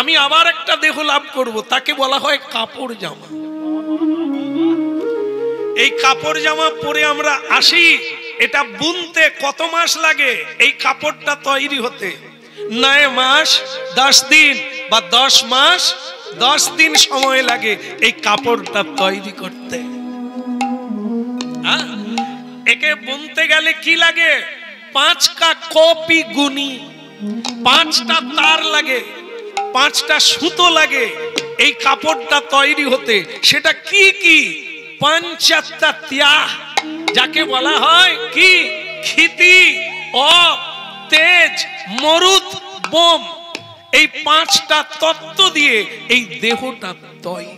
আমি আবার একটা দেহ লাভ করব, তাকে বলা হয় কাপড় জামা। এই কাপড় জামা পরে আমরা আসি, এটা বুনতে কত মাস লাগে এই কাপড়টা তৈরি হতে? 9 মাস 10 দিন বা 10 মাস 10 দিন সময় লাগে এই কাপড়টা তৈরি করতে। একে বুনতে গেলে কি লাগে? 5টা কপি গুনি, 5টা তার লাগে, 5টা সুতো লাগে এই কাপড়টা তৈরি হতে। সেটা কি কি? 5টা ত্যাগ, যাকে বলা হয় কি? ক্ষিতি, অপ, তেজ, মরুত, বোম। এই 5টা তত্ত্ব দিয়ে এই দেহটা তৈরি।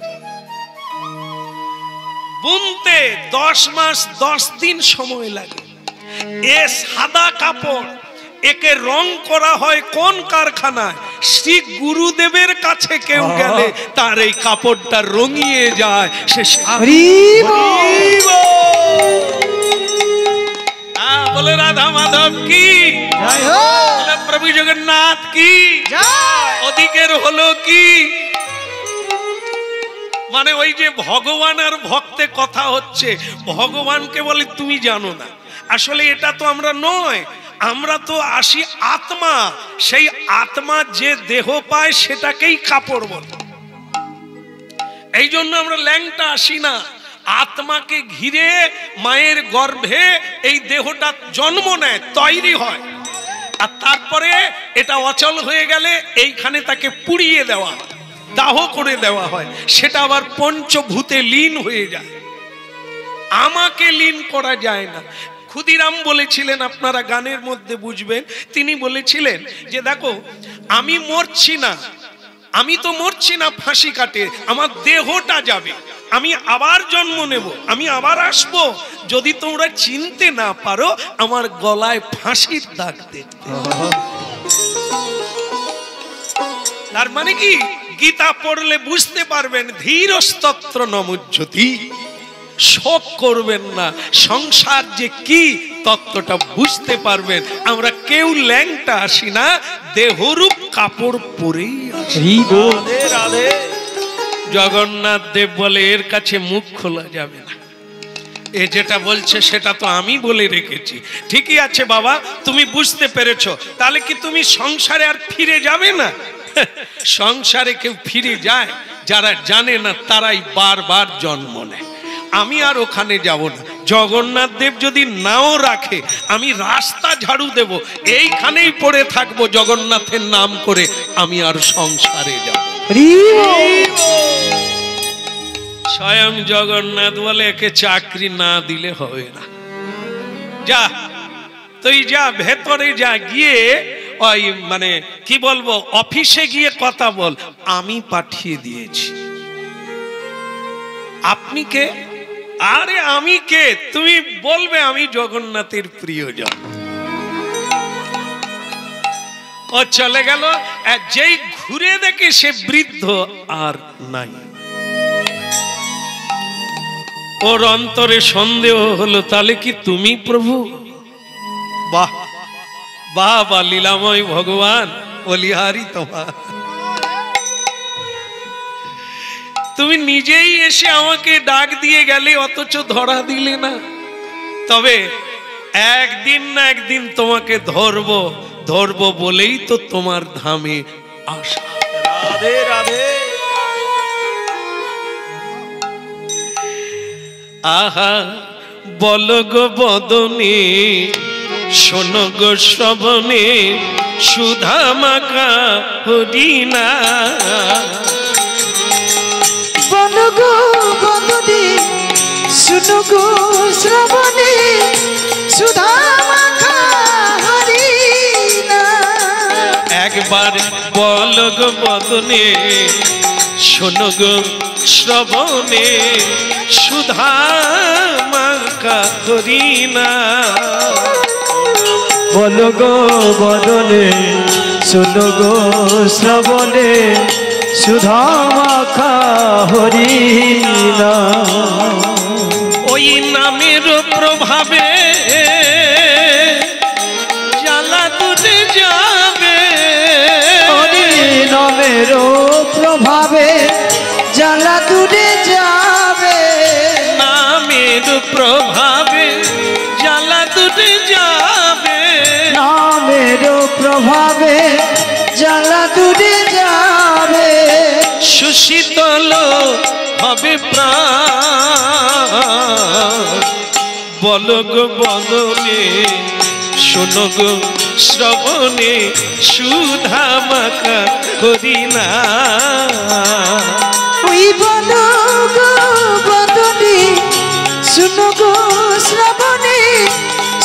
বুনতে 10 মাস 10 দিন সময় লাগে। এ সাদা কাপড়, একে রং করা হয় কোন কারখানায়? শ্রী গুরুদেবের কাছে কেউ গেলে তার এই কাপড়টা রঙিয়ে যায়। সে বলে রাধা মাধব কি, প্রভু জগন্নাথ কি, ওদিকের হলো কি? মানে ওই যে ভগবান আর ভক্তে কথা হচ্ছে, ভগবানকে বলে তুমি জানো না। আসলে এটা তো আমরা নয়, আমরা তো আসি আত্মা। সেই আত্মা যে দেহ পায় সেটাকেই কাপড় বলে। এই জন্য আমরা ল্যাংটা আসি না। আত্মাকে ঘিরে মায়ের গর্ভে এই দেহটা জন্ম নেয়, তৈরি হয়। আর তারপরে এটা অচল হয়ে গেলে এইখানে তাকে পুড়িয়ে দেওয়া, দাহ করে দেওয়া হয়। সেটা আবার পঞ্চভূতে লীন হয়ে যায়। আমাকে লীন করা যায় না। ক্ষুদিরাম বলেছিলেন, আপনারা গানের মধ্যে বুঝবেন, তিনি বলেছিলেন যে দেখো আমি মরছি না, আমি তো মরছি না ফাঁসি কাটে, আমার দেহটা যাবে, আমি আবার জন্ম নেব, আমি আবার আসব। যদি তোমরা চিনতে না পারো আমার গলায় ফাঁসির দাগ দেখতে। তার মানে কি? গীতা পড়লে বুঝতে পারবেন, ধীরস্তত্র নমুজ্জতি, শোক করবেন না, সংসার যে কি তত্ত্বটা বুঝতে পারবেন। আমরা কেউ ল্যাংটা আসি না, দেহরূপ কাপড় পরেই আসি। রাধে রাধে। জগন্নাথ দেব বলে এর কাছে মুখ খোলা যাবে না। এ যেটা বলছে সেটা তো আমি বলে রেখেছি। ঠিকই আছে বাবা, তুমি বুঝতে পেরেছো। তাহলে কি তুমি সংসারে আর ফিরে যাবে না? সংসারে কেউ ফিরে যায়, যারা জানে না তারাই বারবার জন্ম নেয়। আমি আর ওখানে যাব না। জগন্নাথ দেব যদি নাও রাখে, আমি রাস্তা ঝাড়ু দেব, এইখানেই পড়ে থাকবো জগন্নাথের নাম করে, আমি আর সংসারে যাব। স্বয়ং জগন্নাথ বলে একে চাকরি না দিলে হবে না। যা তুই যা, ভেতরে যা, গিয়ে ওই মানে কি বলবো, অফিসে গিয়ে কথা বল, আমি পাঠিয়ে দিয়েছি। আপনি কে? আরে আমি কে? তুমি বলবে আমি জগন্নাথের প্রিয়জন। ও চলে গেল। যেই ঘুরে দেখে সে বৃদ্ধ আর নাই। ওর অন্তরে সন্দেহ হলো, তাহলে কি তুমি প্রভু? বাহ বাহ বা লীলাময় ভগবান, বলিহারি তোমার। তুমি নিজেই এসে আমাকে ডাক দিয়ে গেলে, অথচ ধরা দিলে না। তবে একদিন না একদিন তোমাকে ধরবো, ধরবো বলেই তো তোমার ধামে আসা। রাধে রাধে। আহা বলো গো বদনে, শোনো গো শ্রবণে, সুধা মাখা হরিনা। বলো গো বদনে, শোনো গো শ্রবণে, সুধা মাখা হরিনা। একবার বলো গো বদনে, শোনো গো শ্রবণে, সুধা মাখা হরিনা। বলো গো বদনে, শোনো গো শ্রবণে, সুধা মাখা হরিনা। ওই নামের প্রভাবে জ্বালা দূরে যাবে। নামেরও প্রভাবে জ্বালা দূরে যাবে, নামের প্রভাবে জ্বালা দূরে যাবে, নামেরও প্রভাবে জ্বালা দূরে যাবে, সুশীতল হবে প্রাণ। বলো গো বলনে, শোনো গো শ্রবণে, সুধা মাখা করি না। ওই বলো গো বদনে, শুনো গো শ্রবণে,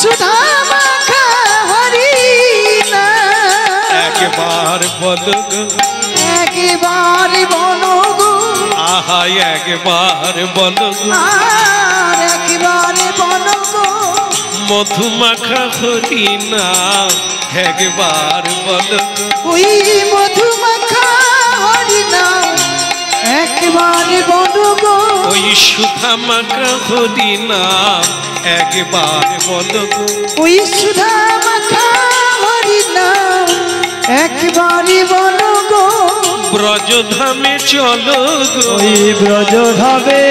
সুধা মাখা হরি না। একবার বলো গো, একবার বলো গো, আহা একবার বলো গো, আর একবার বলো গো, মধুমাখা হরি না। একবার বলো গো, ওই মধুমাখা হরি নাম একবার বলো গো, ওই সুধা মাখা হরি না। একবার বলো গো, ওই সুধা মাখা হরি নাম একবার বলো গো। ব্রজধামে চলো গো, ওই ব্রজধামে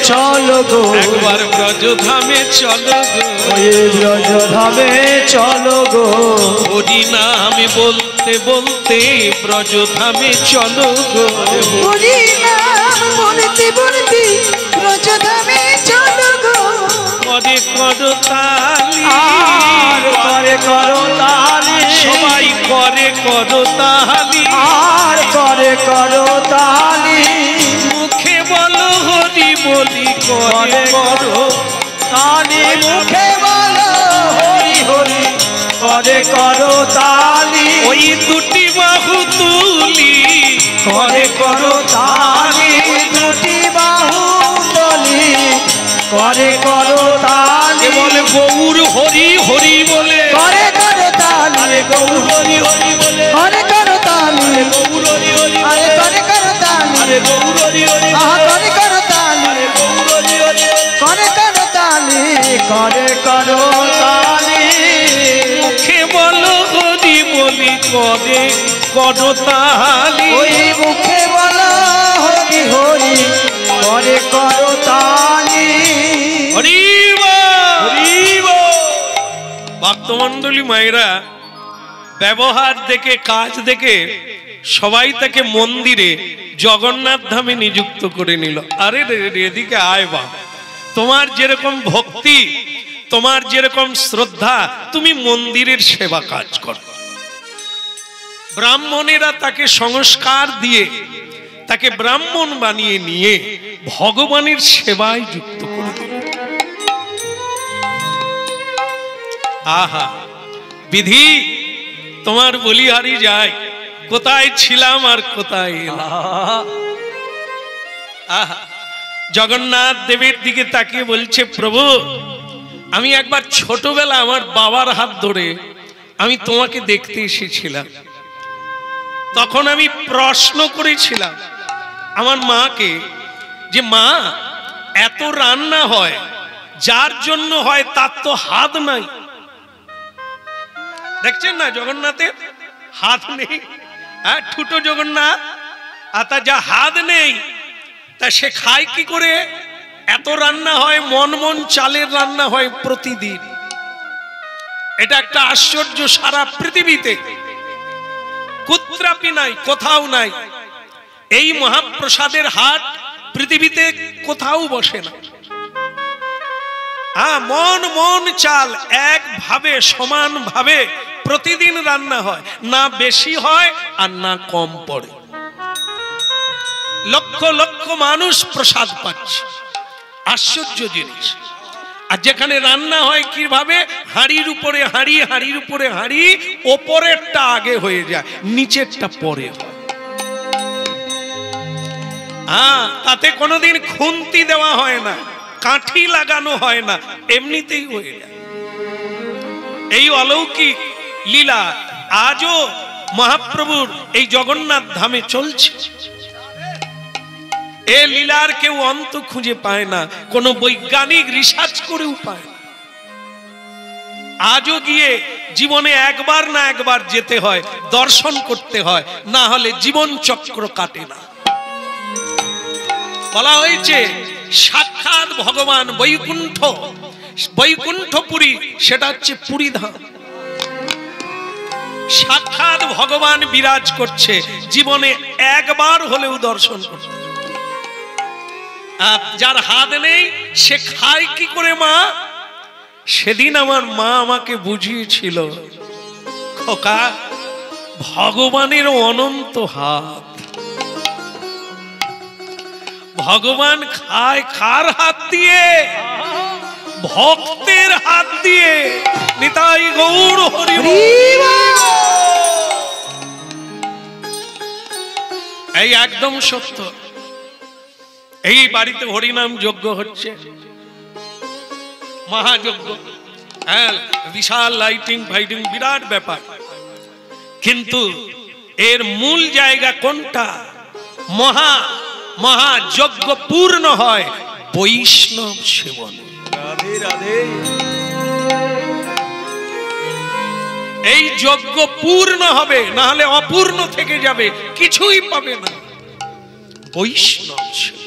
চলো গো, একবার ব্রজধামে চলো গো, ওই ব্রজধামে চলো গো, হরি নামে বলতে বলতে ব্রজধামে চলো গো। হরি নাম বলতে বলতে ব্রজধামে চলো গো। করে করো তালি, আর করে করো তালি, সবাই করে করো তালি, আর করে করো তালি, মুখে বলো হরি বলি, করে করো তালি মুখে বলো হরি হরি, করে করো তালি, ওই দুটি বাহু তুলি, করে করো তালি, দুটি বাহু তলি, করে করো তালি, বলে গৌর হরি হরি বলে, করে করো তালি, গৌর হরি হরি বলে, করে করো তালি, গৌর হরি হরি আরে করে করো তালি, গৌর হরি হরি, আহা করে করো তালি, গৌর হরি হরি, করে করো তালি, করে করো তালি, মুখে বলো হরি বলি, করে করো তালি। ওই মুখে বলো হরি হরি, করে করো তালি, হরি ভক্তমণ্ডলী মায়েরা, ব্যবহার দেখে কাজ দেখে সবাই তাকে মন্দিরে জগন্নাথ ধামে নিযুক্ত করে নিল। আরে এদিকে আয় বা, তোমার যেরকম ভক্তি, তোমার যেরকম শ্রদ্ধা, তুমি মন্দিরের সেবা কাজ করো। ব্রাহ্মণেরা তাকে সংস্কার দিয়ে তাকে ব্রাহ্মণ বানিয়ে নিয়ে ভগবানের সেবায় যুক্ত করে দিল। আহা বিধি, তোমার বলিহারি যায়, কোথায় ছিলাম আর কোথায় এলাম। আহা, জগন্নাথ দেবের দিকে তাকিয়ে বলছে, প্রভু আমি একবার ছোটবেলা আমার বাবার হাত ধরে আমি তোমাকে দেখতে এসেছিলাম। তখন আমি প্রশ্ন করেছিলাম আমার মাকে, যে মা এত রান্না হয়, যার জন্য হয় তার তো হাত নাই। দেখছেন না জগন্নাথের হাত নেই, হ্যাঁ ঠুটো জগন্নাথ, আর তার যা হাত নেই তা সে খায় কি করে? এত রান্না হয়, মন মন চালের রান্না হয় প্রতিদিন। এটা একটা আশ্চর্য, সারা পৃথিবীতে কুত্রাপি নাই, কোথাও নাই। এই মহাপ্রসাদের হাট পৃথিবীতে কোথাও বসে না। হ্যাঁ, মন মন চাল একভাবে সমানভাবে প্রতিদিন রান্না হয়, না বেশি হয় আর না কম পড়ে। লক্ষ লক্ষ মানুষ প্রসাদ পাচ্ছে, আশ্চর্য জিনিস। আর যেখানে রান্না হয় কিভাবে? হাঁড়ির উপরে হাঁড়ি, হাঁড়ির উপরে হাঁড়ি, ওপরেরটা আগে হয়ে যায়, নিচেরটা পরে হয়। হ্যাঁ, তাতে কোনোদিন খুন্তি দেওয়া হয় না, কাঠি লাগানো হয় না, এমনিতেই হয়ে যায়। এই অলৌকিক লীলা আজও মহাপ্রভুর এই জগন্নাথ ধামে চলছে। এ লীলার কেউ অন্ত খুঁজে পায় না, কোনো বৈজ্ঞানিক রিসার্চ করেও পায় না। আজও গিয়ে জীবনে একবার না একবার যেতে হয়, দর্শন করতে হয়, না হলে জীবন চক্র কাটে না। বলা হয়েছে সাক্ষাৎ ভগবান বৈকুণ্ঠ, বৈকুণ্ঠপুরী সেটা হচ্ছে পুরী ধাম। সাক্ষাৎ ভগবান বিরাজ করছে, জীবনে একবার হলেও দর্শন করতে। যার হাত নেই সে খায় কি করে মা? সেদিন আমার মা আমাকে বুঝিয়েছিল, খোকা ভগবানের অনন্ত হাত। ভগবান খায় কার হাত দিয়ে? ভক্তের হাত দিয়ে। নিতাই গৌর হরি বল। এই একদম সত্য। এই বাড়িতে হরিনাম যজ্ঞ হচ্ছে, মহাযজ্ঞ, হ্যাঁ, বিশাল লাইটিং ফাইটিং, বিরাট ব্যাপার। কিন্তু এর মূল জায়গা কোনটা? মহাযজ্ঞ পূর্ণ হয় বৈষ্ণব সেবন। রাধে রাধে। এই যজ্ঞ পূর্ণ হবে, না হলে অপূর্ণ থেকে যাবে, কিছুই পাবে না। বৈষ্ণব সেবন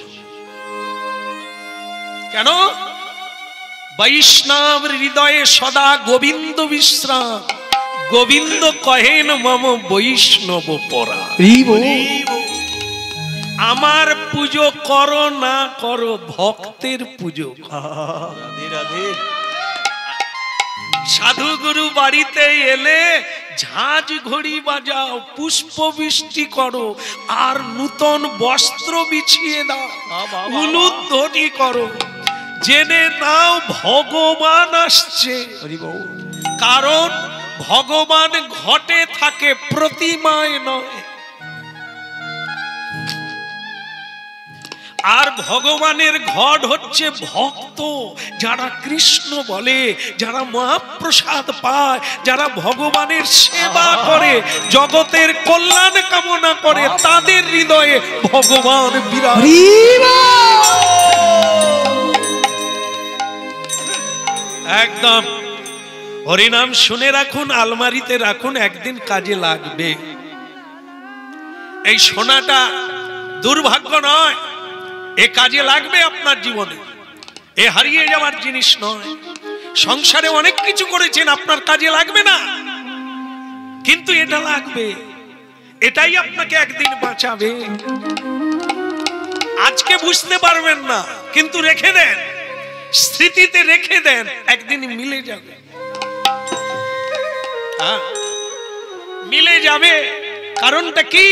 কেন? বৈষ্ণব হৃদয়ে সদা গোবিন্দ বিশ্রাম। গোবিন্দ কহেন মম বৈষ্ণব পরা। আমার পুজো করো না করো, ভক্তের পুজো। রাধে রাধে। সাধু গুরু বাড়িতে এলে ঝাঁঝ ঘড়ি বাজাও, পুষ্প বৃষ্টি করো, আর নূতন বস্ত্র বিছিয়ে দাও, উলুধ্বনি করো। জেনে নাও ভগবান আসছে। কারণ ভগবান ঘটে থাকে, প্রতিমায় নয়। আর ভগবানের ঘট হচ্ছে ভক্ত, যারা কৃষ্ণ বলে, যারা মহাপ্রসাদ পায়, যারা ভগবানের সেবা করে, জগতের কল্যাণ কামনা করে, তাদের হৃদয়ে ভগবান বিরাজ। একদম হরিনাম শুনে রাখুন, আলমারিতে রাখুন, একদিন কাজে লাগবে। এই শোনাটা দুর্ভাগ্য নয়, এ কাজে লাগবে আপনার জীবনে। এ হারিয়ে যাওয়ার জিনিস নয়। সংসারে অনেক কিছু করেছেন, আপনার কাজে লাগবে না, কিন্তু এটা লাগবে। এটাই আপনাকে একদিন বাঁচাবে। আজকে বুঝতে পারবেন না, কিন্তু রেখে দেন, স্মৃতিতে রেখে দেন, একদিন মিলে যাবে। মিলে যাবে। কারণটা কি?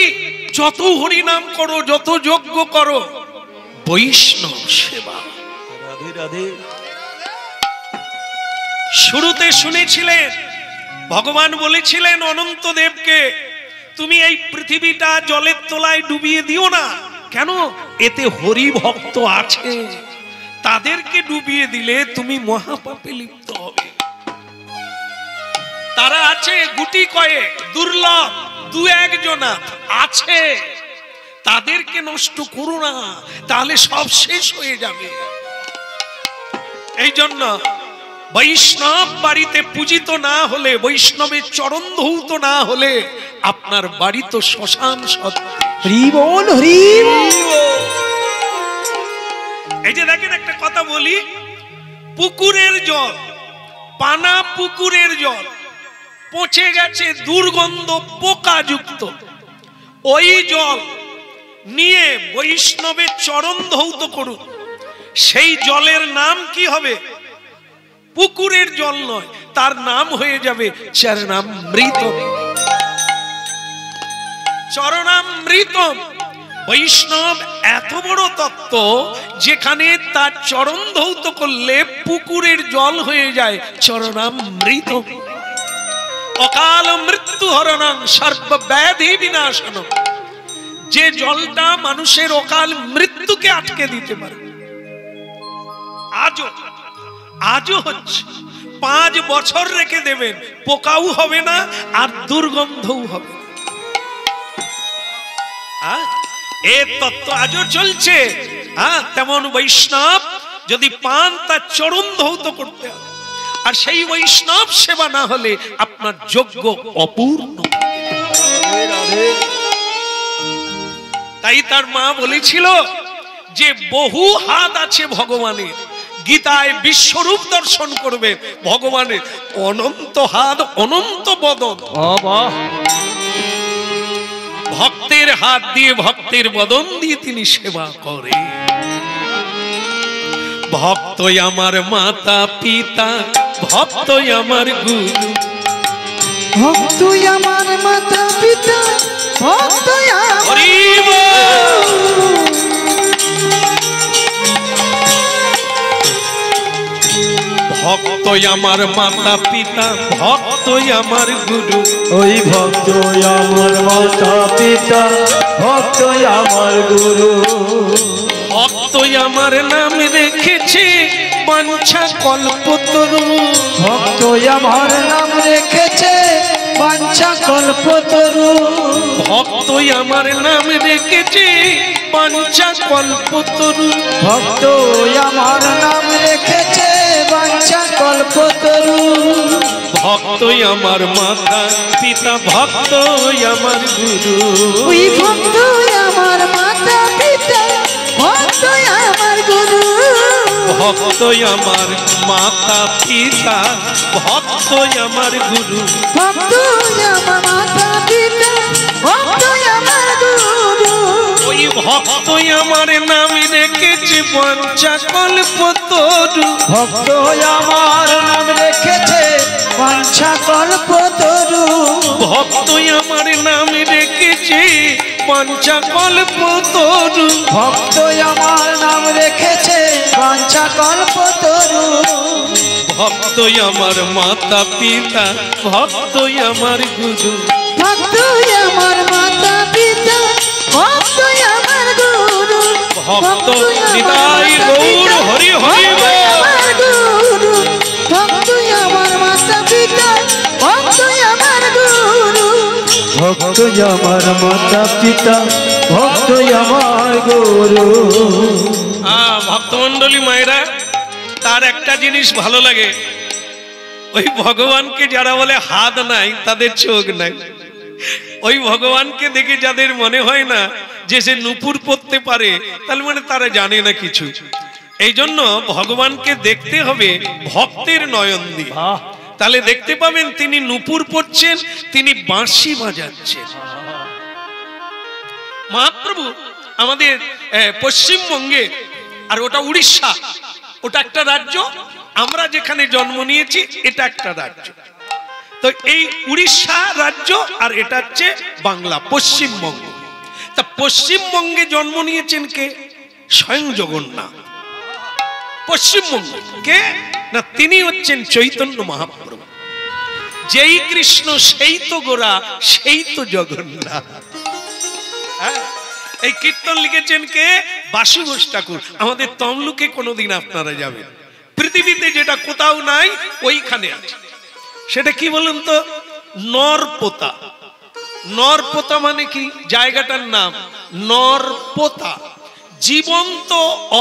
যত হরিনাম করো, যত যজ্ঞ করো, বৈষ্ণব সেবা। রাধে রাধে। শুরুতে শুনেছিলেন ভগবান বলেছিলেন অনন্ত দেবকে, তুমি এই পৃথিবীটা জলের তলায় ডুবিয়ে দিও না। কেন? এতে হরি ভক্ত আছে, তাদেরকে ডুবিয়ে দিলে তুমি মহাপাপে লিপ্ত হবে। তারা আছে গুটি কয়েক, দুর্লভ, দু একজনা আছে, তাদেরকে নষ্ট করো না, তাহলে সব শেষ হয়ে যাবে। এই জন্য বৈষ্ণব বাড়িতে পূজিত না হলে, বৈষ্ণবের চরণ ধৌত না হলে, আপনার বাড়ি তো শ্মশান সত্য। এই যে দেখেন, একটা কথা বলি, পুকুরের জল, পানা পুকুরের জল পচে গেছে, দুর্গন্ধ, পোকাযুক্ত, ওই জল নিয়ে বৈষ্ণবের চরণ ধৌত করুন, সেই জলের নাম কি হবে? পুকুরের জল নয়, তার নাম হয়ে যাবে চরণামৃতম। চরণামৃতম। বৈষ্ণব এত বড় তত্ত্ব, যেখানে তার চরণ ধৌত করলে পুকুরের জল হয়ে যায় চরণামৃতম। অকাল মৃত্যু হরণং সর্বব্যাধি বিনাশনম। যে জলটা মানুষের অকাল মৃত্যুকে আটকে দিতে পারে, আজও হচ্ছে। 5 বছর রেখে দেবেন, পোকাও হবে না আর দুর্গন্ধও হবে না। এ তত্ত্ব আজও চলছে। তেমন বৈষ্ণব যদি পান, তার চরণ ধৌত করতে হবে। আর সেই বৈষ্ণব সেবা না হলে আপনার যজ্ঞ অপূর্ণ। তাই তার মা বলেছিল যে বহু হাত আছে ভগবানের, গীতায় বিশ্বরূপ দর্শন করবে ভগবানের অনন্ত হাত, অনন্ত বদন। ভক্তের হাত দিয়ে, ভক্তের বদন দিয়ে তিনি সেবা করে। ভক্তই আমার মাতা পিতা, ভক্তই আমার গুরু, ভক্তই আমার মাতা পিতা, ভক্তই আমার ভক্তই আমার মাতা পিতা, ভক্তই আমার গুরু। ওই ভক্তই আমার মাতা পিতা, ভক্তই আমার গুরু। ভক্তই আমার নাম রেখেছে বাঞ্ছা কল্পতরু, ভক্তই আমার নাম রেখেছে বাঞ্ছা কল্পতরু। ভক্তই আমার নাম রেখেছে বাঞ্ছা কল্পতরু। ভক্তই আমার নাম রেখেছে বাঞ্ছা কল্পতরু। ভক্তই আমার মাতা পিতা, ভক্তই আমার গুরু। ওই ভক্তই আমার মাতা পিতা, ভক্তই আমার গুরু। ভক্তই আমার মাতা পিতা, ভক্তই আমার গুরু। ভক্তই আমার মাতা পিতা, ভক্তই আমার গুরু। ওই ভক্তই আমার নাম রেখেছে বাঞ্ছা কল্পতরু। ভক্তই আমার নাম রেখেছে বাঞ্ছা কল্পতরু। ভক্তই আমার নাম রেখেছে বাঞ্ছা কল্পতরু। ভক্তই আমার নাম রেখেছে বাঞ্ছা কল্পতরু। ভক্তই আমার মাতা পিতা, ভক্তই আমার গুরু। ভক্তই আমার মাতা পিতা, ভক্তই আমার গুরু। ভক্ত নিতাই গৌর হরি হরি আমার গুরু। ভক্তই আমার মাতা পিতা, ভক্তই আমার গুরু। ভক্তই আমার মাতা পিতা, ভক্তই আমার গুরু। ভক্তমন্ডলী মায়েরা, তার একটা জিনিস ভালো লাগে, ওই ভগবানকে যারা বলে হাত নাই তাদের চোখ নাই। ওই ভগবানকে দেখে যাদের মনে হয় না যে সে নূপুর পরতে পারে, তাহলে মানে তারা জানে না কিছু। এই জন্য ভগবানকে দেখতে হবে ভক্তের নয়ন দিয়ে, তাহলে দেখতে পাবেন তিনি নূপুর পরছেন, তিনি বাঁশি বাজাচ্ছেন। মহাপ্রভু আমাদের পশ্চিমবঙ্গে, আর ওটা উড়িষ্যা, ওটা একটা রাজ্য, আমরা যেখানে জন্ম নিয়েছি এটা একটা রাজ্য। তো এই উড়িষ্যা রাজ্য আর এটা হচ্ছে বাংলা, পশ্চিমবঙ্গ। তা পশ্চিমবঙ্গে জন্ম নিয়েছেন কে? স্বয়ং জগন্নাথ। পশ্চিমবঙ্গ কে না, তিনি হচ্ছেন চৈতন্য মহাপ্রভু। যেই কৃষ্ণ সেই তো গোরা, সেই তো জগন্নাথ। এই কীর্তন লিখেছেন কে? বাসু ঘোষ ঠাকুর। আমাদের তমলুকে কোনোদিন আপনারা যাবেন, পৃথিবীতে যেটা কোথাও নাই ওইখানে আছে। সেটা কি বলুন তো? নরপোতা। নরপোতা মানে কি? জায়গাটার নাম নরপোতা। জীবন্ত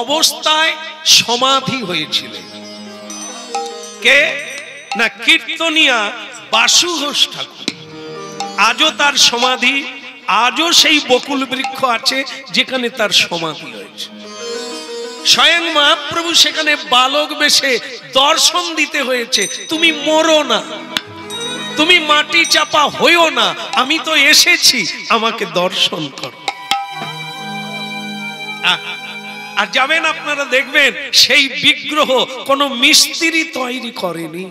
অবস্থায় সমাধি হয়েছিল কে না, কীর্তনিয়া বাসু ঘোষ ঠাকুর। আজও তার সমাধি, আজও সেই বকুল বৃক্ষ আছে যেখানে তার সমাধি হয়েছে। স্বয়ং মহাপ্রভু সেখানে বালক বেশে দর্শন দিতে হয়েছে, তুমি মরো না, তুমি মাটি চাপা হইও না, আমি তো এসেছি, আমাকে দর্শন করো। আর যাবেন আপনারা দেখবেন সেই বিগ্রহ কোন মিস্ত্রি তৈরি করেনি,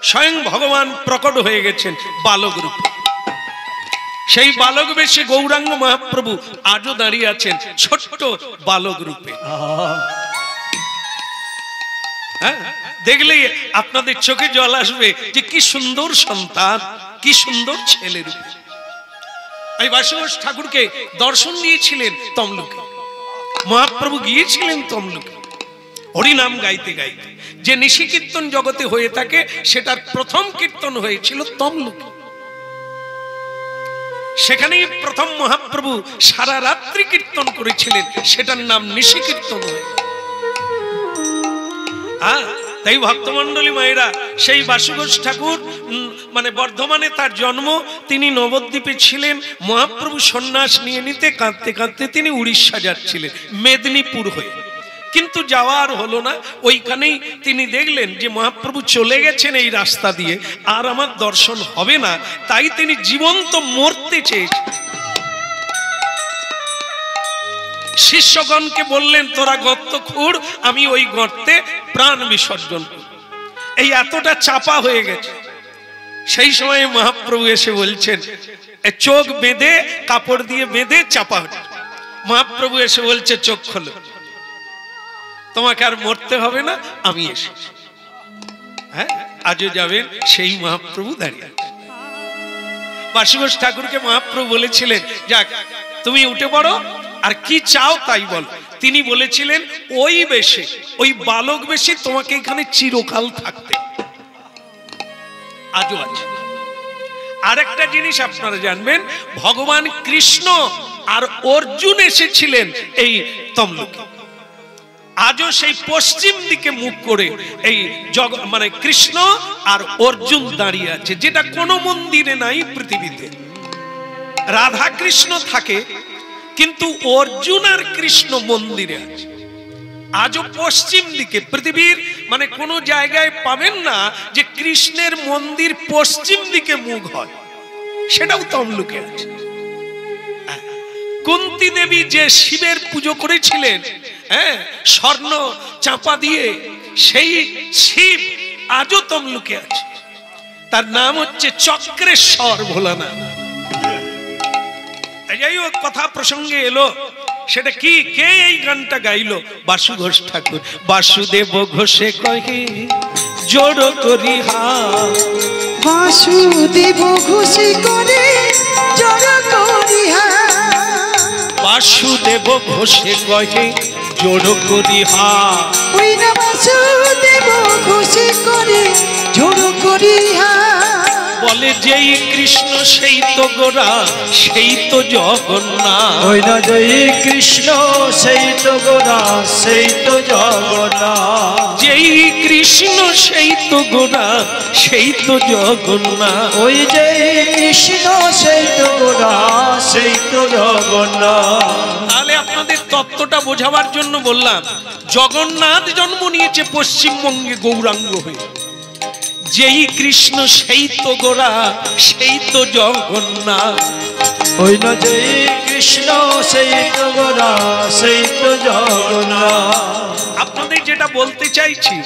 স্বয়ং ভগবান প্রকট হয়ে গেছেন বালক রূপে। সেই বালক বেশে গৌরাঙ্গ মহাপ্রভু আজও দাঁড়িয়ে আছেন ছোট্ট বালক রূপে। দেখলে আপনাদের চোখে জল আসবে যে কি সুন্দর সন্তান, কি সুন্দর ছেলে রূপে। এই বাসু ঘোষ ঠাকুরকে দর্শন দিয়েছিলেন তমলুকে, মহাপ্রভু গিয়েছিলেন তমলুকে হরিনাম গাইতে গাইতে। যে নিশি কীর্তন জগতে হয়ে থাকে সেটার প্রথম কীর্তন হয়েছিল তমলুকে। সেখানেই প্রথম মহাপ্রভু সারা রাত্রি কীর্তন করেছিলেন, সেটার নাম নিশি কীর্তন। তাই ভক্তমণ্ডলী মায়েরা সেই বাসু ঘোষ ঠাকুর মানে বর্ধমানে তার জন্ম, তিনি নবদ্বীপে ছিলেন। মহাপ্রভু সন্ন্যাস নিয়ে নিতে কাঁদতে কাঁদতে তিনি উড়িষ্যা যাচ্ছিলেন মেদিনীপুর হয়ে, কিন্তু যাওয়ার হলো না। ওইখানেই তিনি দেখলেন যে মহাপ্রভু চলে গেছেন এই রাস্তা দিয়ে, আর আমার দর্শন হবে না, তাই তিনি জীবন্ত মরতে চেয়েছেন। শিষ্যগণকে বললেন তোরা গর্ত খুঁড়, আমি ওই গর্তে প্রাণ বিসর্জন করব। এই এতটা চাপা হয়ে গেছে। সেই সময় মহাপ্রভু এসে বলছেন, চোখ বেঁধে কাপড় দিয়ে বেঁধে চাপা হচ্ছে। মহাপ্রভু এসে বলছে চোখ খোলো, তোমাকে আর মরতে হবে না, আমি এসেছি। হ্যাঁ, আজও যাবেন সেই মহাপ্রভু দাঁড়িয়ে। বাসু ঘোষ ঠাকুরকে মহাপ্রভু বলেছিলেন যাক তুমি উঠে পড়ো, আর কি চাও তাই বল। তিনি বলেছিলেন ওই বেশে, ওই বালক বেশে তোমাকে এখানে চিরকাল থাকতে। আজও আছে। আরেকটা জিনিস আপনারা জানবেন, ভগবান কৃষ্ণ আর অর্জুন এসেছিলেন এই তমলুকে। আজও সেই পশ্চিম দিকে মুখ করে এই মানে কৃষ্ণ আর অর্জুন দাঁড়িয়ে আছে, যেটা কোনো মন্দিরে নাই পৃথিবীতে। রাধা কৃষ্ণ থাকে, কিন্তু অর্জুন আর কৃষ্ণ মন্দিরে আছে। আজও পশ্চিম দিকে পৃথিবীর মানে কোনো জায়গায় পাবেন না যে কৃষ্ণের মন্দির পশ্চিম দিকে মুখ হয়, সেটাও তমলুকে আছে। কুন্তী দেবী যে শিবের পুজো করেছিলেন, হ্যাঁ, স্বর্ণ চাপা দিয়ে, সেই শিব আজও তমলুকে আছে। তার নাম হচ্ছে চক্রেশ্বর ভোলানাথ। যাই হোক, কথা প্রসঙ্গে এলো, সেটা কি, কে এই গানটা গাইলো? বাসু ঘোষ ঠাকুর। বাসুদেব ঘোষে কহে জোড় করি হাত, বাসুদেব ঘোষে করে জোড় করি হাত, বাসুদেব ঘোষে কহে জোড় করি হাত, ওই না বাসুদেব ঘোষে করে জোড় করি হাত। বলে যেই কৃষ্ণ সেই তো গোরা, সেই তো জগন্নাথ। ওই না যেই কৃষ্ণ সেই তো গোরা, সেই তো জগন্নাথ। যেই কৃষ্ণ সেই তো গোরা, সেই তো জগন্নাথ। ওই যে কৃষ্ণ সেই তো গোরা, সেই তো জগন্নাথ। তাহলে আপনাদের তত্ত্বটা বোঝাবার জন্য বললাম, জগন্নাথ জন্ম নিয়েছে পশ্চিমবঙ্গে গৌরাঙ্গ হয়ে। যেই কৃষ্ণ সেই তো গোরা, সেই তো জগন্নাথ। ওই না যেই কৃষ্ণ সেই তো গোরা, সেই তো জগন্নাথ। আপনাদের যেটা বলতে চাইছি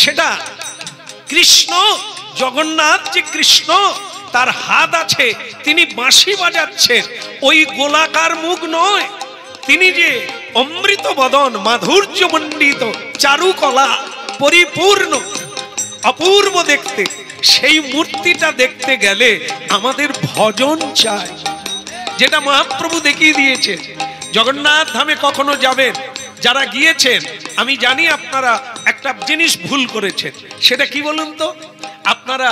সেটা, কৃষ্ণ জগন্নাথ যে কৃষ্ণ, তার হাত আছে, তিনি বাঁশি বাজাচ্ছেন, ওই গোলাকার মুখ নয়। তিনি যে অমৃত বদন, মাধুর্য মণ্ডিত, চারুকলা পরিপূর্ণ, অপূর্ব দেখতে, সেই মূর্তিটা দেখতে গেলে আমাদের ভজন চাই, যেটা মহাপ্রভু দেখিয়ে দিয়েছে। জগন্নাথ ধামে কখনো যাবেন, যারা গিয়েছেন, আমি জানি আপনারা একটা জিনিস ভুল করেছেন। সেটা কি বলুন তো? আপনারা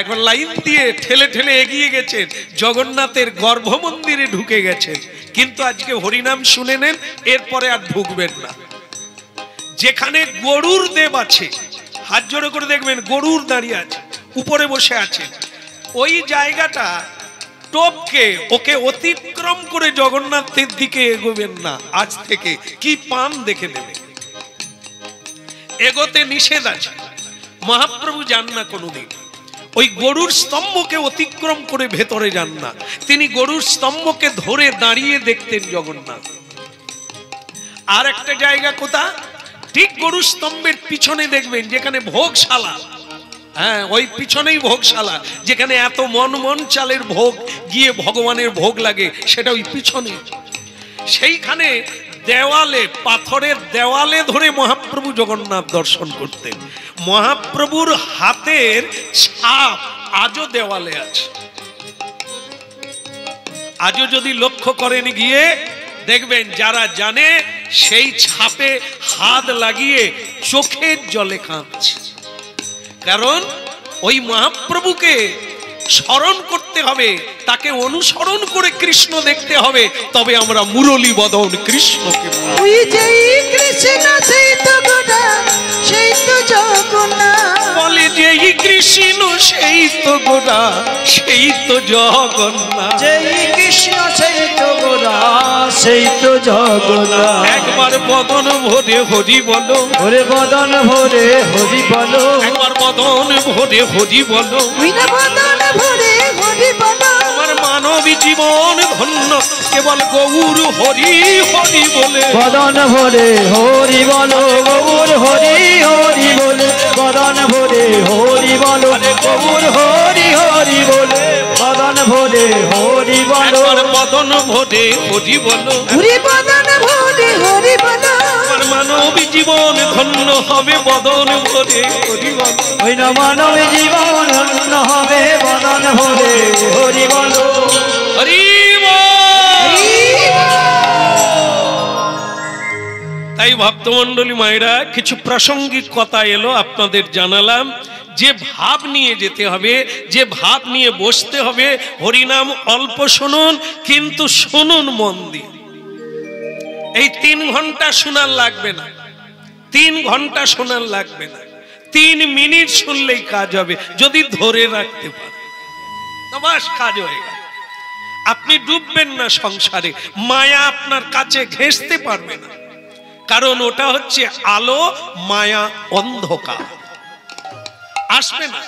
একবার লাইন দিয়ে ঠেলে ঠেলে এগিয়ে গেছেন, জগন্নাথের গর্ভ মন্দিরে ঢুকে গেছেন। কিন্তু আজকে হরিনাম শুনে নেন, এরপরে আর ঢুকবেন না। যেখানে গরুর দেব আছে, হাত জোড়ে করে দেখবেন গরুর দাঁড়িয়ে আছে, উপরে বসে আছে, ওই জায়গাটা টপকে ওকে অতিক্রম করে জগন্নাথের দিকে এগোবেন না। আজ থেকে কি পান দেখে নেবে, এগোতে নিষেধ আছে। মহাপ্রভু যান না কোনোদিন ওই গরুর স্তম্ভকে অতিক্রম করে ভেতরে যান না। তিনি গরুর স্তম্ভকে ধরে দাঁড়িয়ে দেখতেন জগন্নাথ। আর একটা জায়গা কোথা, ঠিক গরুর স্তম্ভের পিছনে দেখবেন যেখানে ভোগশালা, হ্যাঁ, ওই পিছনেই ভোগশালা, যেখানে এত মন মন চালের ভোগ গিয়ে ভগবানের ভোগ লাগে, সেটা ওই পিছনে। সেইখানে দেওয়ালে, পাথরের দেওয়ালে ধরে মহাপ্রভু জগন্নাথ দর্শন করতেন। মহাপ্রভুর হাতের ছাপ আজও দেওয়ালে আছে। আজও যদি লক্ষ্য করেন গিয়ে দেখবেন, যারা জানে সেই ছাপে হাত লাগিয়ে চোখের জলে কাঁদছে। কারণ ওই মহাপ্রভুকে স্মরণ করতে হবে, তাকে অনুসরণ করে কৃষ্ণ দেখতে হবে, তবে আমরা মুরলী বদন কৃষ্ণকে। ওই যে কৃষ্ণ সেই তো গোরা, সেই তো জগন্নাথ বলে যেই কৃষ্ণ সেই তো গোরা সেই তো জগন্নাথ যেই কৃষ্ণ সেই তো গোরা সেই তো জগন্নাথ একবার বদন ভরে হরি বলো ওরে বদন ভরে হরি বলো একবার বদন ভরে হরি বলো বিনা বদন ভরে হরি বলো আমার মানবী জীবন ধন্য কেবল গৌর হরি হরি বলে বদন ভরে হরি বলো গৌর হরি হরি বলে বদন ভরে হরি বলো গৌর হরি হরি বলে বদন ভরে হরি বলো একবার বদন ভরে হরি বলো হরি বদন ভরে হরি বলো আমার মানবী জীবন ধন্য হবে বদন ভরে হরি বলো ওই না মানব জীবন ধন্য হবে বদন ভরে হরি বলো হরি তাই ভক্তমণ্ডলী মায়েরা কিছু প্রাসঙ্গিক কথা এলো আপনাদের জানালাম যে ভাব নিয়ে যেতে হবে যে ভাব নিয়ে বসতে হবে হরিনাম অল্প শুনুন কিন্তু শুনুন মন দিয়ে এই 3 ঘন্টা শোনার লাগবে না 3 ঘন্টা শোনার লাগবে না 3 মিনিট শুনলেই কাজ হবে যদি ধরে রাখতে পারেন তো বাস কাজ হয়ে গেল আপনি ডুববেন না সংসারে মায়া আপনার কাছে ঘেঁষতে পারবে না কারণ ওটা হচ্ছে আলো মায়া অন্ধকার আসবে না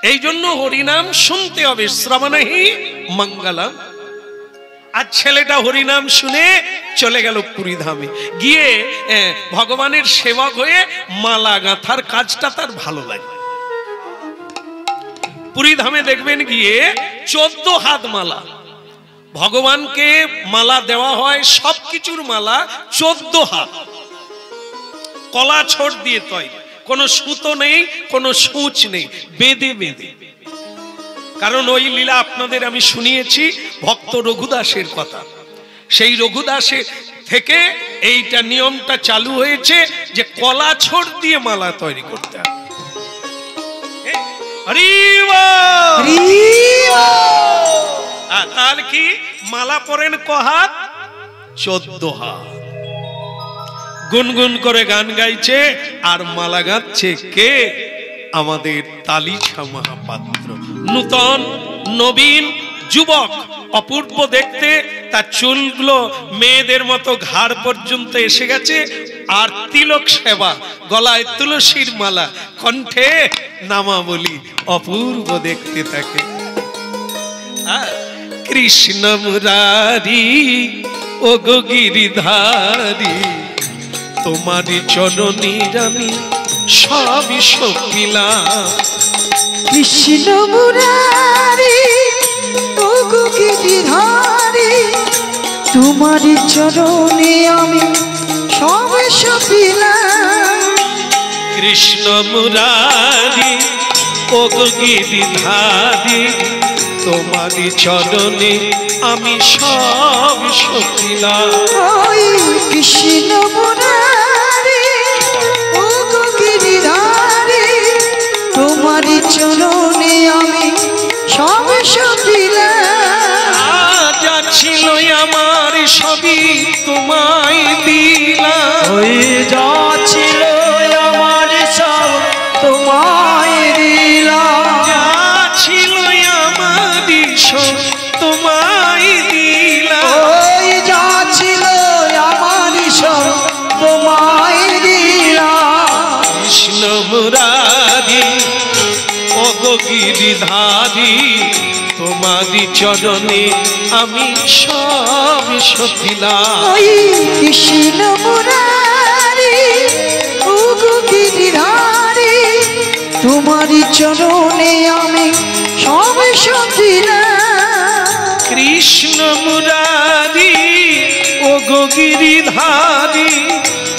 এই জন্য হরিনাম শুনতে হবে শ্রবণহি মঙ্গলম আর ছেলেটা হরিনাম শুনে চলে গেল পুরীধামে গিয়ে ভগবানের সেবক হয়ে মালা গাঁথার কাজটা তার ভালো লাগে পুরীধামে দেখবেন গিয়ে 14 হাত মালা ভগবানকে মালা দেওয়া হয় সবকিছুর মালা 14 হাত কলা ছোট দিয়ে তৈরি কোনো সুতো নেই কোনো সূচ নেই বেঁধে বেঁধে কারণ ওই লীলা আপনাদের আমি শুনিয়েছি ভক্ত রঘুদাসের কথা সেই রঘুদাসের থেকে এইটা নিয়মটা চালু হয়েছে যে কলা ছোট দিয়ে মালা তৈরি করতে হবে হরি তাহলে কি মালা পরেন কহাত 14 হাত গুনগুন করে গান গাইছে আর মালা গাচ্ছে কে আমাদের তালিছা মহাপাত্র নূতন নবীন যুবক অপূর্ব দেখতে তার চুলগুলো মেয়েদের মতো ঘাড় পর্যন্ত এসে গেছে আর তিলক সেবা গলায় তুলসীর মালা কণ্ঠে নামাবলী অপূর্ব দেখতে থাকে কৃষ্ণ মুরারি ও গো গিরিধারী তোমারি চরণী আমি সবই সপিলাম কৃষ্ণ মুরারি ও গো গিরিধারী তোমারি চরণে আমি সব সপিলাম কৃষ্ণ মুরারি ও গো গিরিধারী তোমারি চরণে আমি সব সপিলাম ওই কৃষ্ণ মুরারি ও গো গিরিধারী তোমারি চরণে আমি সব সপিলাম যা ছিল আমার সবই তোমায় দিলাম ওই যা ছিল আমার সব তোমায় দিলাম যা ছিল আমার সব তোমায় দিলাম ওই যা ছিল আমার সব তোমায় দিলাম কৃষ্ণ মুরারি ও গো গিরিধারী তোমারি চরণে আমি সব সপিলাম ওই কৃষ্ণ মুরারি ও গো গিরিধারী তোমারি চরণে আমি সব সপিলাম কৃষ্ণ মুরারি ও গো গিরিধারী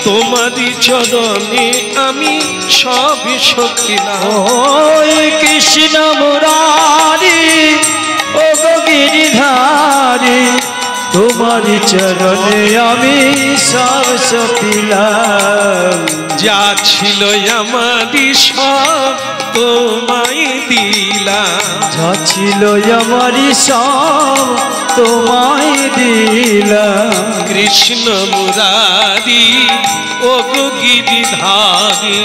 তোমারি চরণে আমি সব সপিলাম ওই কৃষ্ণ মুরারি ও গো গিরিধারী তোমারি চরণে আমি সব সপিলাম যা ছিল আমারি সব তোমায় দিলাম যা ছিল আমারি সব তোমায় দিলাম কৃষ্ণ মুরারি ও গো গিরিধারী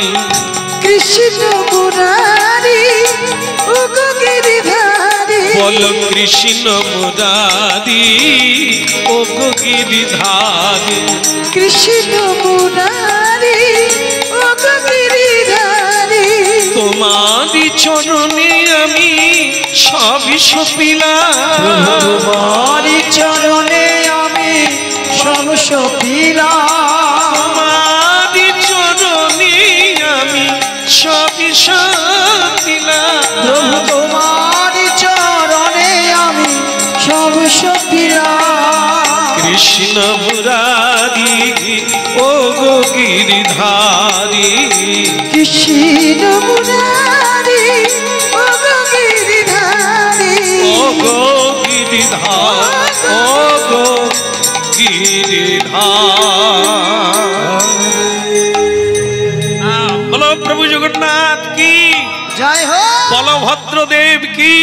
কৃষ্ণ মুরারি ও গো গিরিধারী বলো কৃষ্ণ মুরারি ও গো গিরিধারী কৃষ্ণ মুরারি ও গো গিরিধারী তোমারি চরণে আমি সবই সপিলাম তোমারি চরণে আমি সব সপিলাম তোমারি চরণে আমি সবই সপিলাম প্রভু তোমারি চরণে আমি সব সপিলাম কৃষ্ণ মুরারি ও গো গিরিধারী কৃষ্ণ মুরারি ও গো গিরিধারী ও গো গিরিধার ও গো গিরিধার বলো প্রভু জগন্নাথ কি জয় হো বলভদ্রদেব কি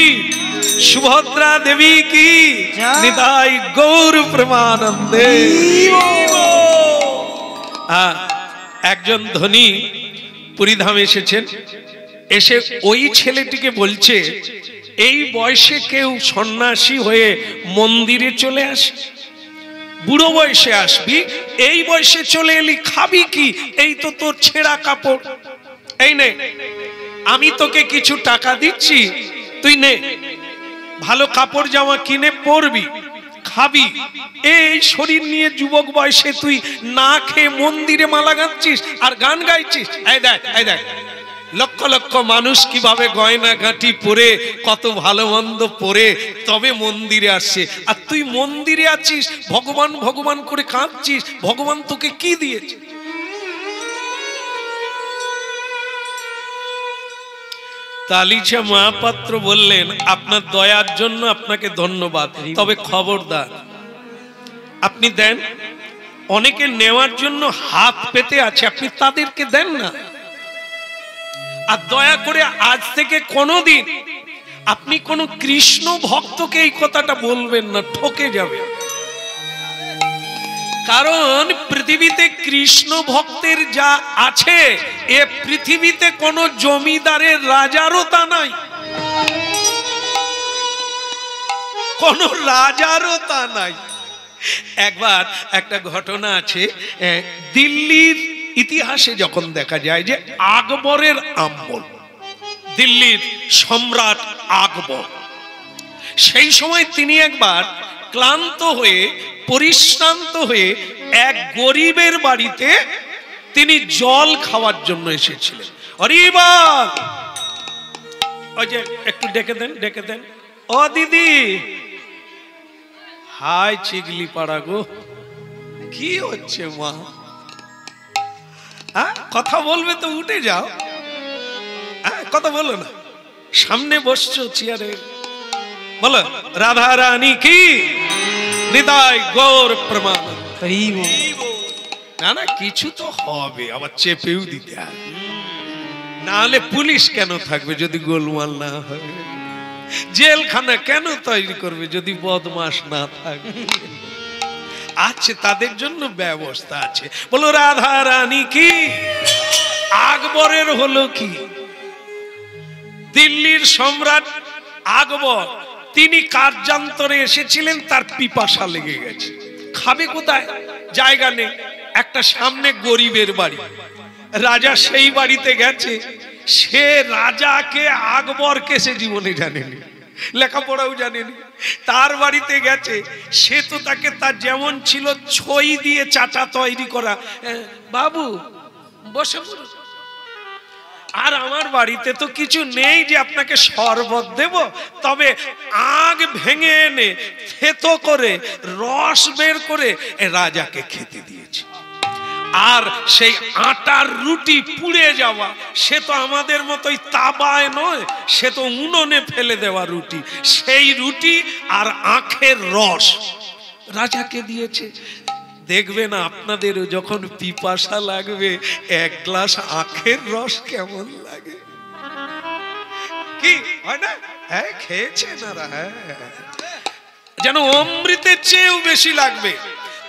সুভদ্রা দেবী কি জয়। নিতাই গৌর প্রেমানন্দে একজন ধনী পুরীধাম এসেছেন, এসে ওই ছেলেটিকে বলছে এই বয়সে কেউ সন্ন্যাসী হয়ে মন্দিরে চলে আসে, বুড়ো বয়সে আসবি, এই বয়সে চলে এলি, খাবি কি? এই তো তোর ছেঁড়া কাপড়, এই নে আমি তোকে কিছু টাকা দিচ্ছি, তুই নে ভালো কাপড় জামা কিনে পরবি, খাবি। এই শরীর নিয়ে যুবক বয়সে তুই না খেয়ে মন্দিরে মালা গাচ্ছিস আর গান গাইছিস। এই দেখ এই দেখ লক্ষ লক্ষ মানুষ কিভাবে গয়না গাঁটি পরে কত ভালো মন্দ পরে তবে মন্দিরে আসছে, আর তুই মন্দিরে আছিস ভগবান ভগবান করে কাঁদছিস, ভগবান তোকে কি দিয়েছে? তালিচা মহাপাত্র বললেন আপনার দয়ার জন্য আপনাকে ধন্যবাদ, তবে খবরদার আপনি দেন, অনেকে নেওয়ার জন্য হাত পেতে আছে, আপনি তাদেরকে দেন না। আর দয়া করে আজ থেকে কোনোদিন আপনি কোন কৃষ্ণ ভক্তকে এই কথাটা বলবেন না, ঠকে যাবে। কারণ পৃথিবীতে কৃষ্ণ ভক্তের যা আছে এ পৃথিবীতে কোন জমিদারের রাজারও তা নাই, কোন রাজারও তা নাই। একবার একটা ঘটনা আছে, দিল্লির ইতিহাসে যখন দেখা যায় যে আকবরের আমল, দিল্লির সম্রাট আকবর, সেই সময় তিনি একবার ক্লান্ত হয়ে পরিশ্রান্ত হয়ে এক গরিবের বাড়িতে তিনি জল খাওয়ার জন্য এসেছিলেন। হরিবল, ওই যে একটু ডেকে দেন ডেকে দেন, ও দিদি, হাই চিগলি পাড়া গো, কি হচ্ছে মা? কথা বলবে তো উঠে যাও, কথা বলো না, সামনে বসছো চেয়ারে, বলো রাধা রানী কি, নিতাই গৌর প্রমাণ। না না কিছু তো হবে, আবার চেপেও দিতে হবে, না হলে পুলিশ কেন থাকবে যদি গোলমাল না হয়? জেলখানা কেন তৈরি করবে যদি বদমাশ না থাকে? আছে, তাদের জন্য ব্যবস্থা আছে। বলো রাধা রানী কি। আকবরের হলো কি, দিল্লির সম্রাট আকবর তিনি কার্যান্তরে এসেছিলেন, তার পিপাসা লেগে গেছে, খাবে কোথায়, জায়গা নেই, একটা সামনে গরিবের বাড়ি, রাজা সেই বাড়িতে গেছে, সে রাজাকে আকবরকে সে জীবনে জানেনি, লেখাপড়াও জানেনি, তার বাড়িতে গেছে, সে তো তাকে তার যেমন ছিল ছই দিয়ে চাটা তৈরি করা, বাবু বসে পড়ো, আর আমার বাড়িতে তো কিছু নেই যে আপনাকে শরবত দেব, তবে আগ ভেঙে এনে থেতো করে রস বের করে রাজাকে খেতে দিয়েছে। আর সেই আটার রুটি পুড়ে যাওয়া, সে তো আমাদের মতোই তাবায় নয়, সে তো উনুনে ফেলে দেওয়া রুটি, সেই রুটি আর আখের রস রাজাকে দিয়েছে। দেখবে না আপনাদেরও যখন পিপাসা লাগবে এক গ্লাস আখের রস কেমন লাগে, কি হয় না? হ্যাঁ খেয়েছে না, হ্যাঁ যেন অমৃতের চেয়েও বেশি লাগবে।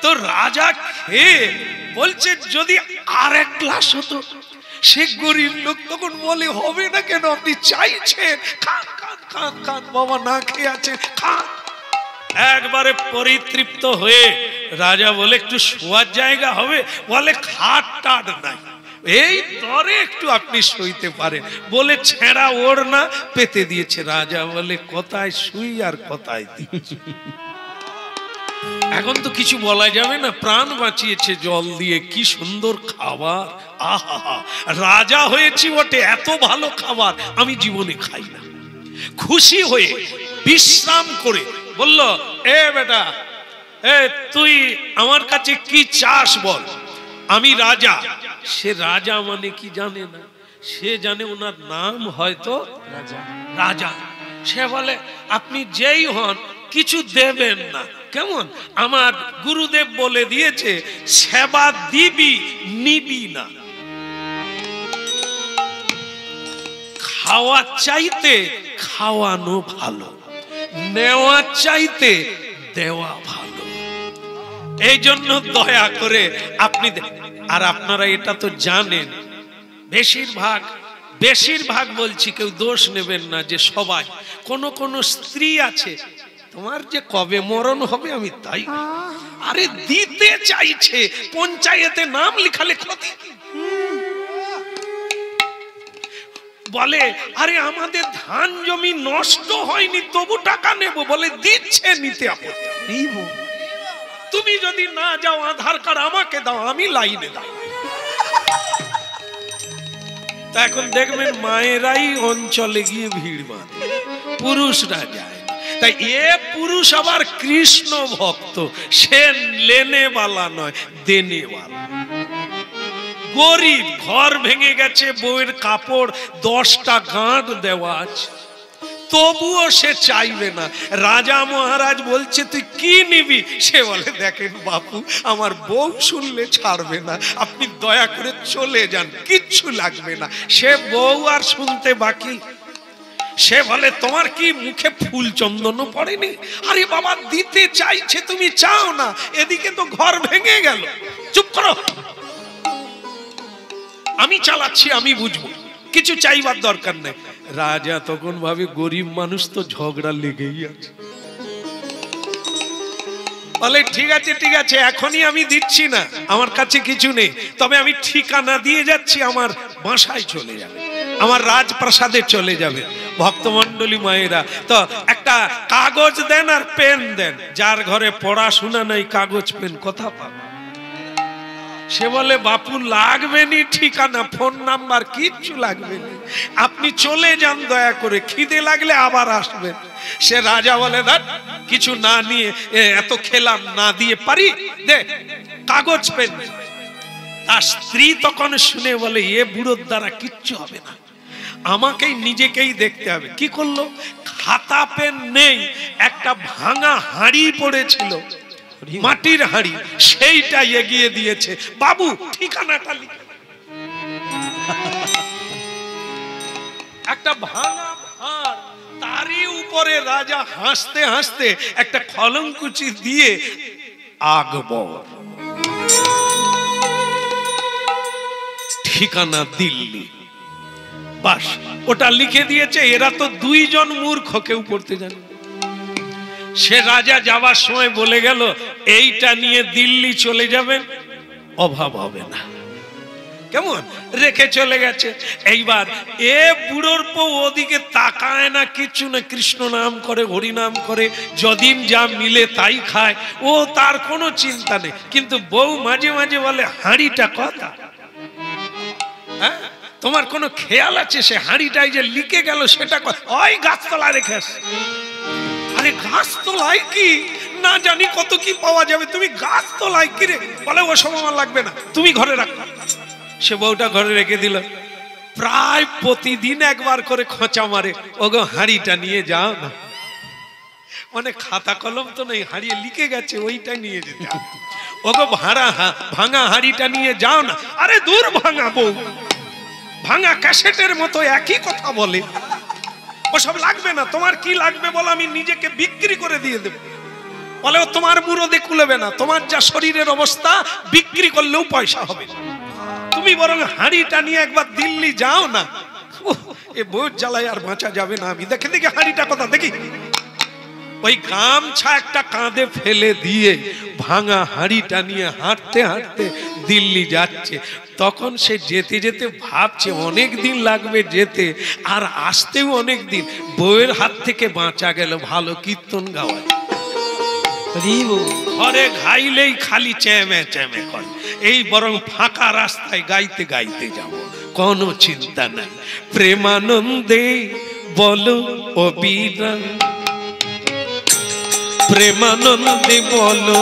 তো রাজা খেয়ে বলছে যদি আর এক গ্লাস হতো। সে গরিব লোক তখন বলে হবে না কেন, আপনি চাইছেন, খান খান খান খান বাবা, না খেয়ে আছেন, খান। একবারে পরিতৃপ্ত হয়ে রাজা বলে একটু শোয়ার জায়গা হবে? বলে খাট টাট নাই, এই তরে একটু আপনি শুইতে পারেন। বলে ছেঁড়া ওড়না পেতে দিয়েছে। রাজা বলে কোথায় শুই আর কোথায় দিচ্ছি। এখন তো কিছু বলা যাবে না, প্রাণ বাঁচিয়েছে জল দিয়ে, কি সুন্দর খাবার, আহা! রাজা হয়েছি বটে, এত ভালো খাবার আমি জীবনে খাই না। খুশি হয়ে বিশ্রাম করে বলল, এ বেটা, এ তুই আমার কাছে কি চাস বল, আমি রাজা। সে রাজা মানে কি জানে না, সে জানে ওনার নাম হয়তো রাজা। সে বলে আপনি যেই হন কিছু দেবেন না, কেমন? আমার গুরুদেব বলে দিয়েছে সেবা দিবি নিবি না। খাওয়া চাইতে খাওয়ানো ভালো, নেওয়া চাইতে দেওয়া ভালো। এই জন্য দয়া করে আপনি, আর আপনারা এটা তো জানেন, বেশিরভাগ বলছি, কেউ দোষ নেবেন না, যে সবাই, কোন স্ত্রী আছে তোমার যে কবে মরণ হবে আমি তাই, আরে দিতে চাইছে, পঞ্চায়েতে নাম লিখালে ক্ষতি। বলে আরে আমাদের ধান জমি নষ্ট হয়নি তবু টাকা নেব, বলে দিচ্ছে, নিতে আপত্তি। তুমি যদি না যাও আধার কার্ড আমাকে দাও, আমি লাইনে দাও। তা এখন দেখবেন মায়েরাই অঞ্চলে গিয়ে ভিড় বাঁধে, পুরুষরা যায়। তাই এ পুরুষ আবার কৃষ্ণ ভক্ত, সে লেনেওয়ালা নয়, দেনেওয়ালা। গরিব, ঘর ভেঙে গেছে, বউয়ের কাপড় 10টা গাঁট দেওয়া আছে, তবুও সে চাইবে না। রাজা মহারাজ বলছে তুই কি নিবি? সে বলে দেখেন বাপু, আমার বউ শুনলে ছাড়বে না, আপনি দয়া করে চলে যান, কিচ্ছু লাগবে না। সে বউ আর শুনতে বাকি। সে বলে তোমার কি মুখে ফুল চন্দনও পড়েনি? আরে বাবা দিতে চাইছে, তুমি চাও না, এদিকে তো ঘর ভেঙে গেল। চুপ করো, আমি চালাচ্ছি, আমি বুঝবো, কিছু চাইবার দরকার নেই। রাজা তখন ভাবে গরিব মানুষ তো ঝগড়া লেগেই আছে। বলে ঠিক আছে, এখনই আমি দিচ্ছি না, আমার কাছে কিছু নেই, তবে আমি ঠিকানা দিয়ে যাচ্ছি, আমার বাসায় চলে যাবে, আমার রাজপ্রাসাদে চলে যাবে। ভক্তমণ্ডলী মায়েরা, তো একটা কাগজ দেন আর পেন দেন, যার ঘরে পড়াশোনা নাই কাগজ পেন কোথা পাবে? সে বলে বাপু লাগবে নি ঠিকানা, ফোন নাম্বার কিচ্ছু লাগবে না, আপনি চলে যান দয়া করে, খিদে লাগলে আবার আসবেন। সে রাজা বলে দেখ কিছু না নিয়ে এত খেলাম, না দিয়ে পারি, দে কাগজ পেন। তার স্ত্রী তখন শুনে বলে এ বুড়োর দ্বারা কিচ্ছু হবে না, আমাকেই নিজেকেই দেখতে হবে। কি করলো? খাতা পেন নেই, একটা ভাঙা হাঁড়ি পড়েছিল, মাটির হাঁড়ি, সেইটা এগিয়ে দিয়েছে, বাবু ঠিকানাটা লিখে। একটা ভাঙা ভাঁড়, তারই উপরে রাজা হাসতে হাসতে একটা কলমকুচি দিয়ে আকবর, ঠিকানা দিল্লি, বাস ওটা লিখে দিয়েছে। এরা তো দুইজন মূর্খ, কেউ পড়তে জানে। সে রাজা যাবার সময় বলে গেল এইটা নিয়ে দিল্লি চলে যাবেন, অভাব হবে না, কেমন রেখে চলে গেছে। এইবার এ বুড়োর পো ওদিকে তাকায় না, কিচ্ছু না, কৃষ্ণ নাম করে, হরি নাম করে, যদিন যা মিলে তাই খায়, ও তার কোনো চিন্তা নেই। কিন্তু বউ মাঝে মাঝে বলে হাঁড়িটা কথা, হ্যাঁ তোমার কোনো খেয়াল আছে সে হাঁড়িটাই যে লিখে গেল সেটা ওই গাছতলায় রেখে আসে। আরে গাছতলায় কি না জানি কত কি পাওয়া যাবে, তুমি গাছতলায় কি রে? বলে ওসব আমার লাগবে না, তুমি ঘরে রাখো। সে বউটা ঘরে রেখে দিল। প্রায় প্রতিদিন একবার করে খোঁচা মারে, ওগো হাঁড়িটা নিয়ে যাও না। মানে খাতা কলম তো নেই, হারিয়ে লিখে গেছে, ওইটা নিয়ে যেতে হবে। ওগো ভাঙা হাঁড়িটা নিয়ে যাও না। আরে দূর ভাঙা বউ, ভাঙা ক্যাসেটের মতো একই কথা বলে, ওসব লাগবে না, তোমার কি লাগবে বলো, আমি নিজেকে বিক্রি করে দিয়ে দেব। বলে ও তোমার মুরদে কুলবে না, তোমার যা শরীরের অবস্থা বিক্রি করলেও পয়সা হবে, তুমি বরং হাঁড়িটা নিয়ে একবার দিল্লি যাও না। এ বউর জ্বালায় আর বাঁচা যাবে না, আমি দেখে দেখে হাঁড়িটা কথা দেখি। ওই গামছা একটা কাঁধে ফেলে দিয়ে ভাঙা হাঁড়িটা নিয়ে হাঁটতে হাঁটতে দিল্লি যাচ্ছে। তখন সে যেতে যেতে ভাবছে অনেক দিন লাগবে যেতে, আর আসতেও অনেক দিন, বউয়ের হাত থেকে বাঁচা গেল, ভালো কীর্তন গাওয়ায়। ঘরে গাইলেই খালি চ্যামে চ্যামে করে, এই বরং ফাঁকা রাস্তায় গাইতে গাইতে যাব, কোনো চিন্তা নাই। প্রেমানন্দে বলো অবিরাম, প্রেমানন্দে বলো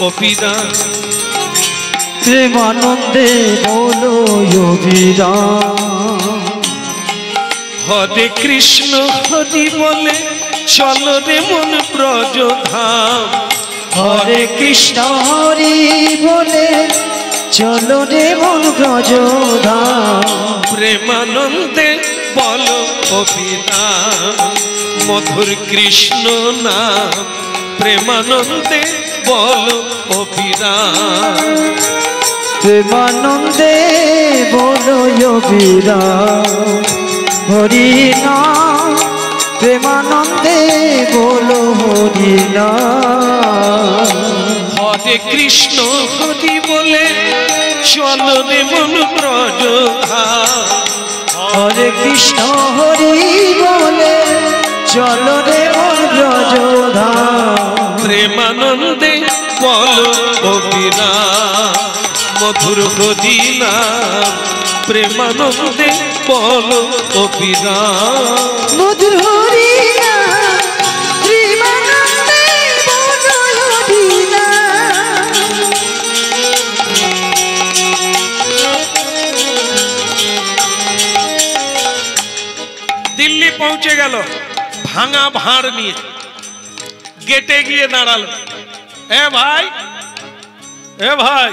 অবিরাম, প্রেমানন্দে বলো অবিরাম। হরে কৃষ্ণ হরি বলে চলো রে মন ব্রজধাম, হরে কৃষ্ণ হরি বলে চলো রে মন ব্রজধাম। প্রেমানন্দে বলো অবিরাম, মধুর কৃষ্ণ নাম, প্রেমানন্দে বলো অবিরাম, প্রেমানন্দে বলো অবিরাম। হরি নাম প্রেমানন্দে বলো হরি নাম। হরে কৃষ্ণ হরি বলে চলো রে মন ব্রজধাম, হরে কৃষ্ণ হরি বলে চলো রে মন ব্রজধাম। প্রেমানন্দে বলো অবিরাম, মধুর হরি নাম, প্রেমানন্দে বলো অবিরাম, মধুর হরি নাম, প্রেমানন্দে বলো অবিরাম। দিল্লি পৌঁছে গেল ভাঙা ভাঁড় নিয়ে, গেটে গিয়ে দাঁড়ালো। এ ভাই, এ ভাই,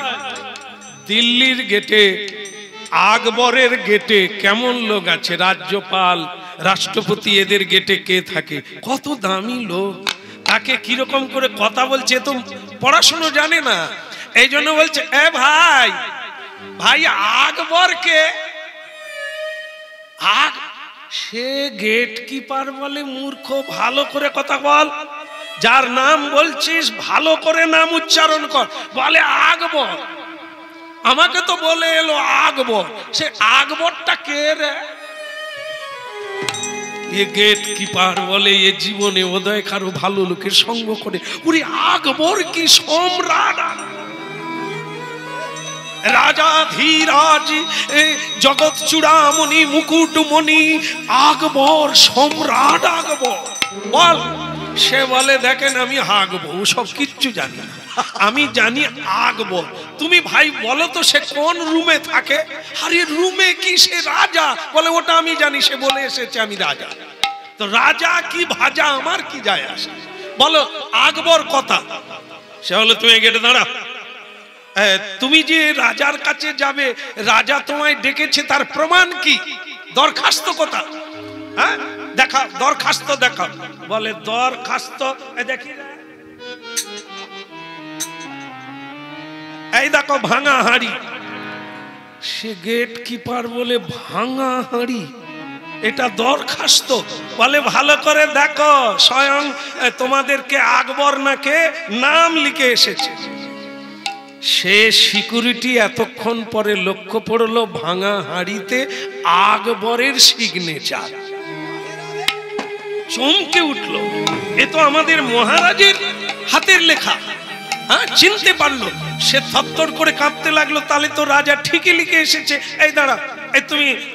দিল্লির গেটে, আকবরের গেটে কেমন লোক আছে? রাজ্যপাল, রাষ্ট্রপতি, এদের গেটে কে থাকে? কত দামি লোক, তাকে কিরকম করে কথা বলছে, তো পড়াশুনো জানে না, এই জন্য বলছে এ ভাই, ভাই আকবর কে? সে গেট কিপার বলে মূর্খ, ভালো করে কথা বল, যার নাম বলছিস ভালো করে নাম উচ্চারণ কর। বলে আকবর, আমাকে তো বলে এলো আকবর, সে আকবরটা কে রে? এ গেট কিপার বলে এ জীবনে উদয় কারো ভালো লোকের সঙ্গ করে, উনি আকবর কি সম্রাট, রাজা ধীরাজ, জগৎ চূড়ামণি, মুকুটমণি, আকবর, সম্রাট আকবর। বল, সে বলে দেখেন আমি আকবর, সব কিচ্ছু জানি না, আমি জানি আকবর। তুমি ভাই বলো তো সে কোন রুমে থাকে? আরে রুমে কি, সে রাজা। বলে ওটা আমি জানি, সে বলে এসেছে আমি রাজা। তো রাজা কি ভাজা আমার কি যায় আসে? বলো আকবর কথা। সে বলে তুমি গেটে দাঁড়া, তুমি যে রাজার কাছে যাবে, রাজা তোমায় ডেকেছে, তার প্রমাণ কি? দরখাস্ত কথা, হ্যাঁ দেখা, দরখাস্ত দেখা। বলে দরখাস্ত দেখি, এই দেখো ভাঙা হাঁড়ি। সে গেট কিপার বলে ভাঙা হাঁড়ি, এটা দরখাস্ত? বলে ভালো করে দেখো, স্বয়ং তোমাদেরকে আকবর নাকে নাম লিখে এসেছে। সে সিকিউরিটি এতক্ষণ পরে লক্ষ্য পড়লো ভাঙা হাঁড়িতে আকবরের সিগনেচার, চমকে উঠলো, এ তো আমাদের মহারাজের হাতের লেখা। হ্যাঁ, চিনতে পারলো। সে থরথর করে কাঁপতে লাগলো, তাহলে তো রাজা ঠিকই লিখে এসেছে। এই দাঁড়া, এই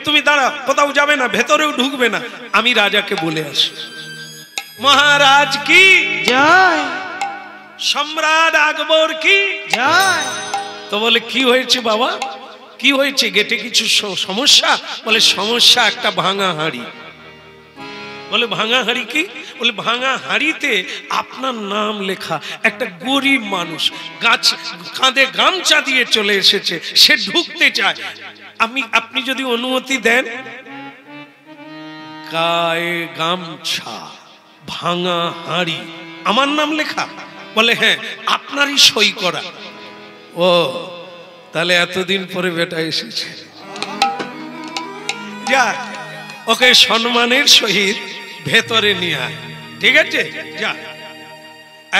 তুমি দাঁড়া, কোথাও যাবে না, ভেতরেও ঢুকবে না, আমি রাজাকে বলে আসি। মহারাজ কি জয়, সম্রাট আকবর কি জয়। তো বলে কি হয়েছে বাবা, কি হয়েছে? গেটে কিছু সমস্যা? বলে সমস্যা একটা ভাঙা হাঁড়ি। বলে ভাঙা হাঁড়ি কি? বলে ভাঙা হাঁড়িতে আপনার নাম লেখা, একটা গরিব মানুষ কাঁধে গামছা দিয়ে চলে এসেছে, সে ঢুকতে চায়, আপনি যদি অনুমতি দেন। গায়ে গামছা, ভাঙা হাঁড়ি, আমার নাম লেখা? বলে হ্যাঁ, আপনারই সই করা। ও তাহলে এতদিন পরে বেটা এসেছে, যা ওকে সম্মানের সহিত ভেতরে নিয়ে আয়, ঠিক আছে যা।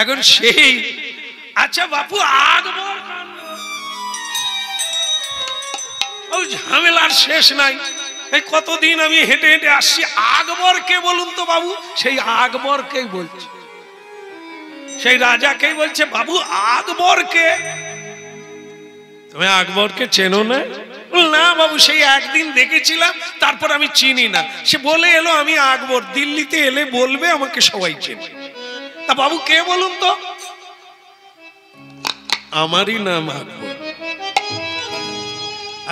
এখন সেই আচ্ছা বাপু আকবর ও ঝামেলার শেষ নাই। এই কতদিন আমি হেঁটে হেঁটে আসছি, আকবর কে বলুন তো বাবু? সেই আকবরকেই বলছে, সেই রাজাকেই বলছে বাবু আকবর কে? তুমি আকবরকে চেনো না? না বাবু, সেই একদিন দেখেছিলাম, তারপর আমি চিনি না। সে বলে এলো আমি আকবর, দিল্লিতে এলে বলবে আমাকে সবাই চেনে। তা বাবু কে বলুন তো? আমারই নাম আকবর।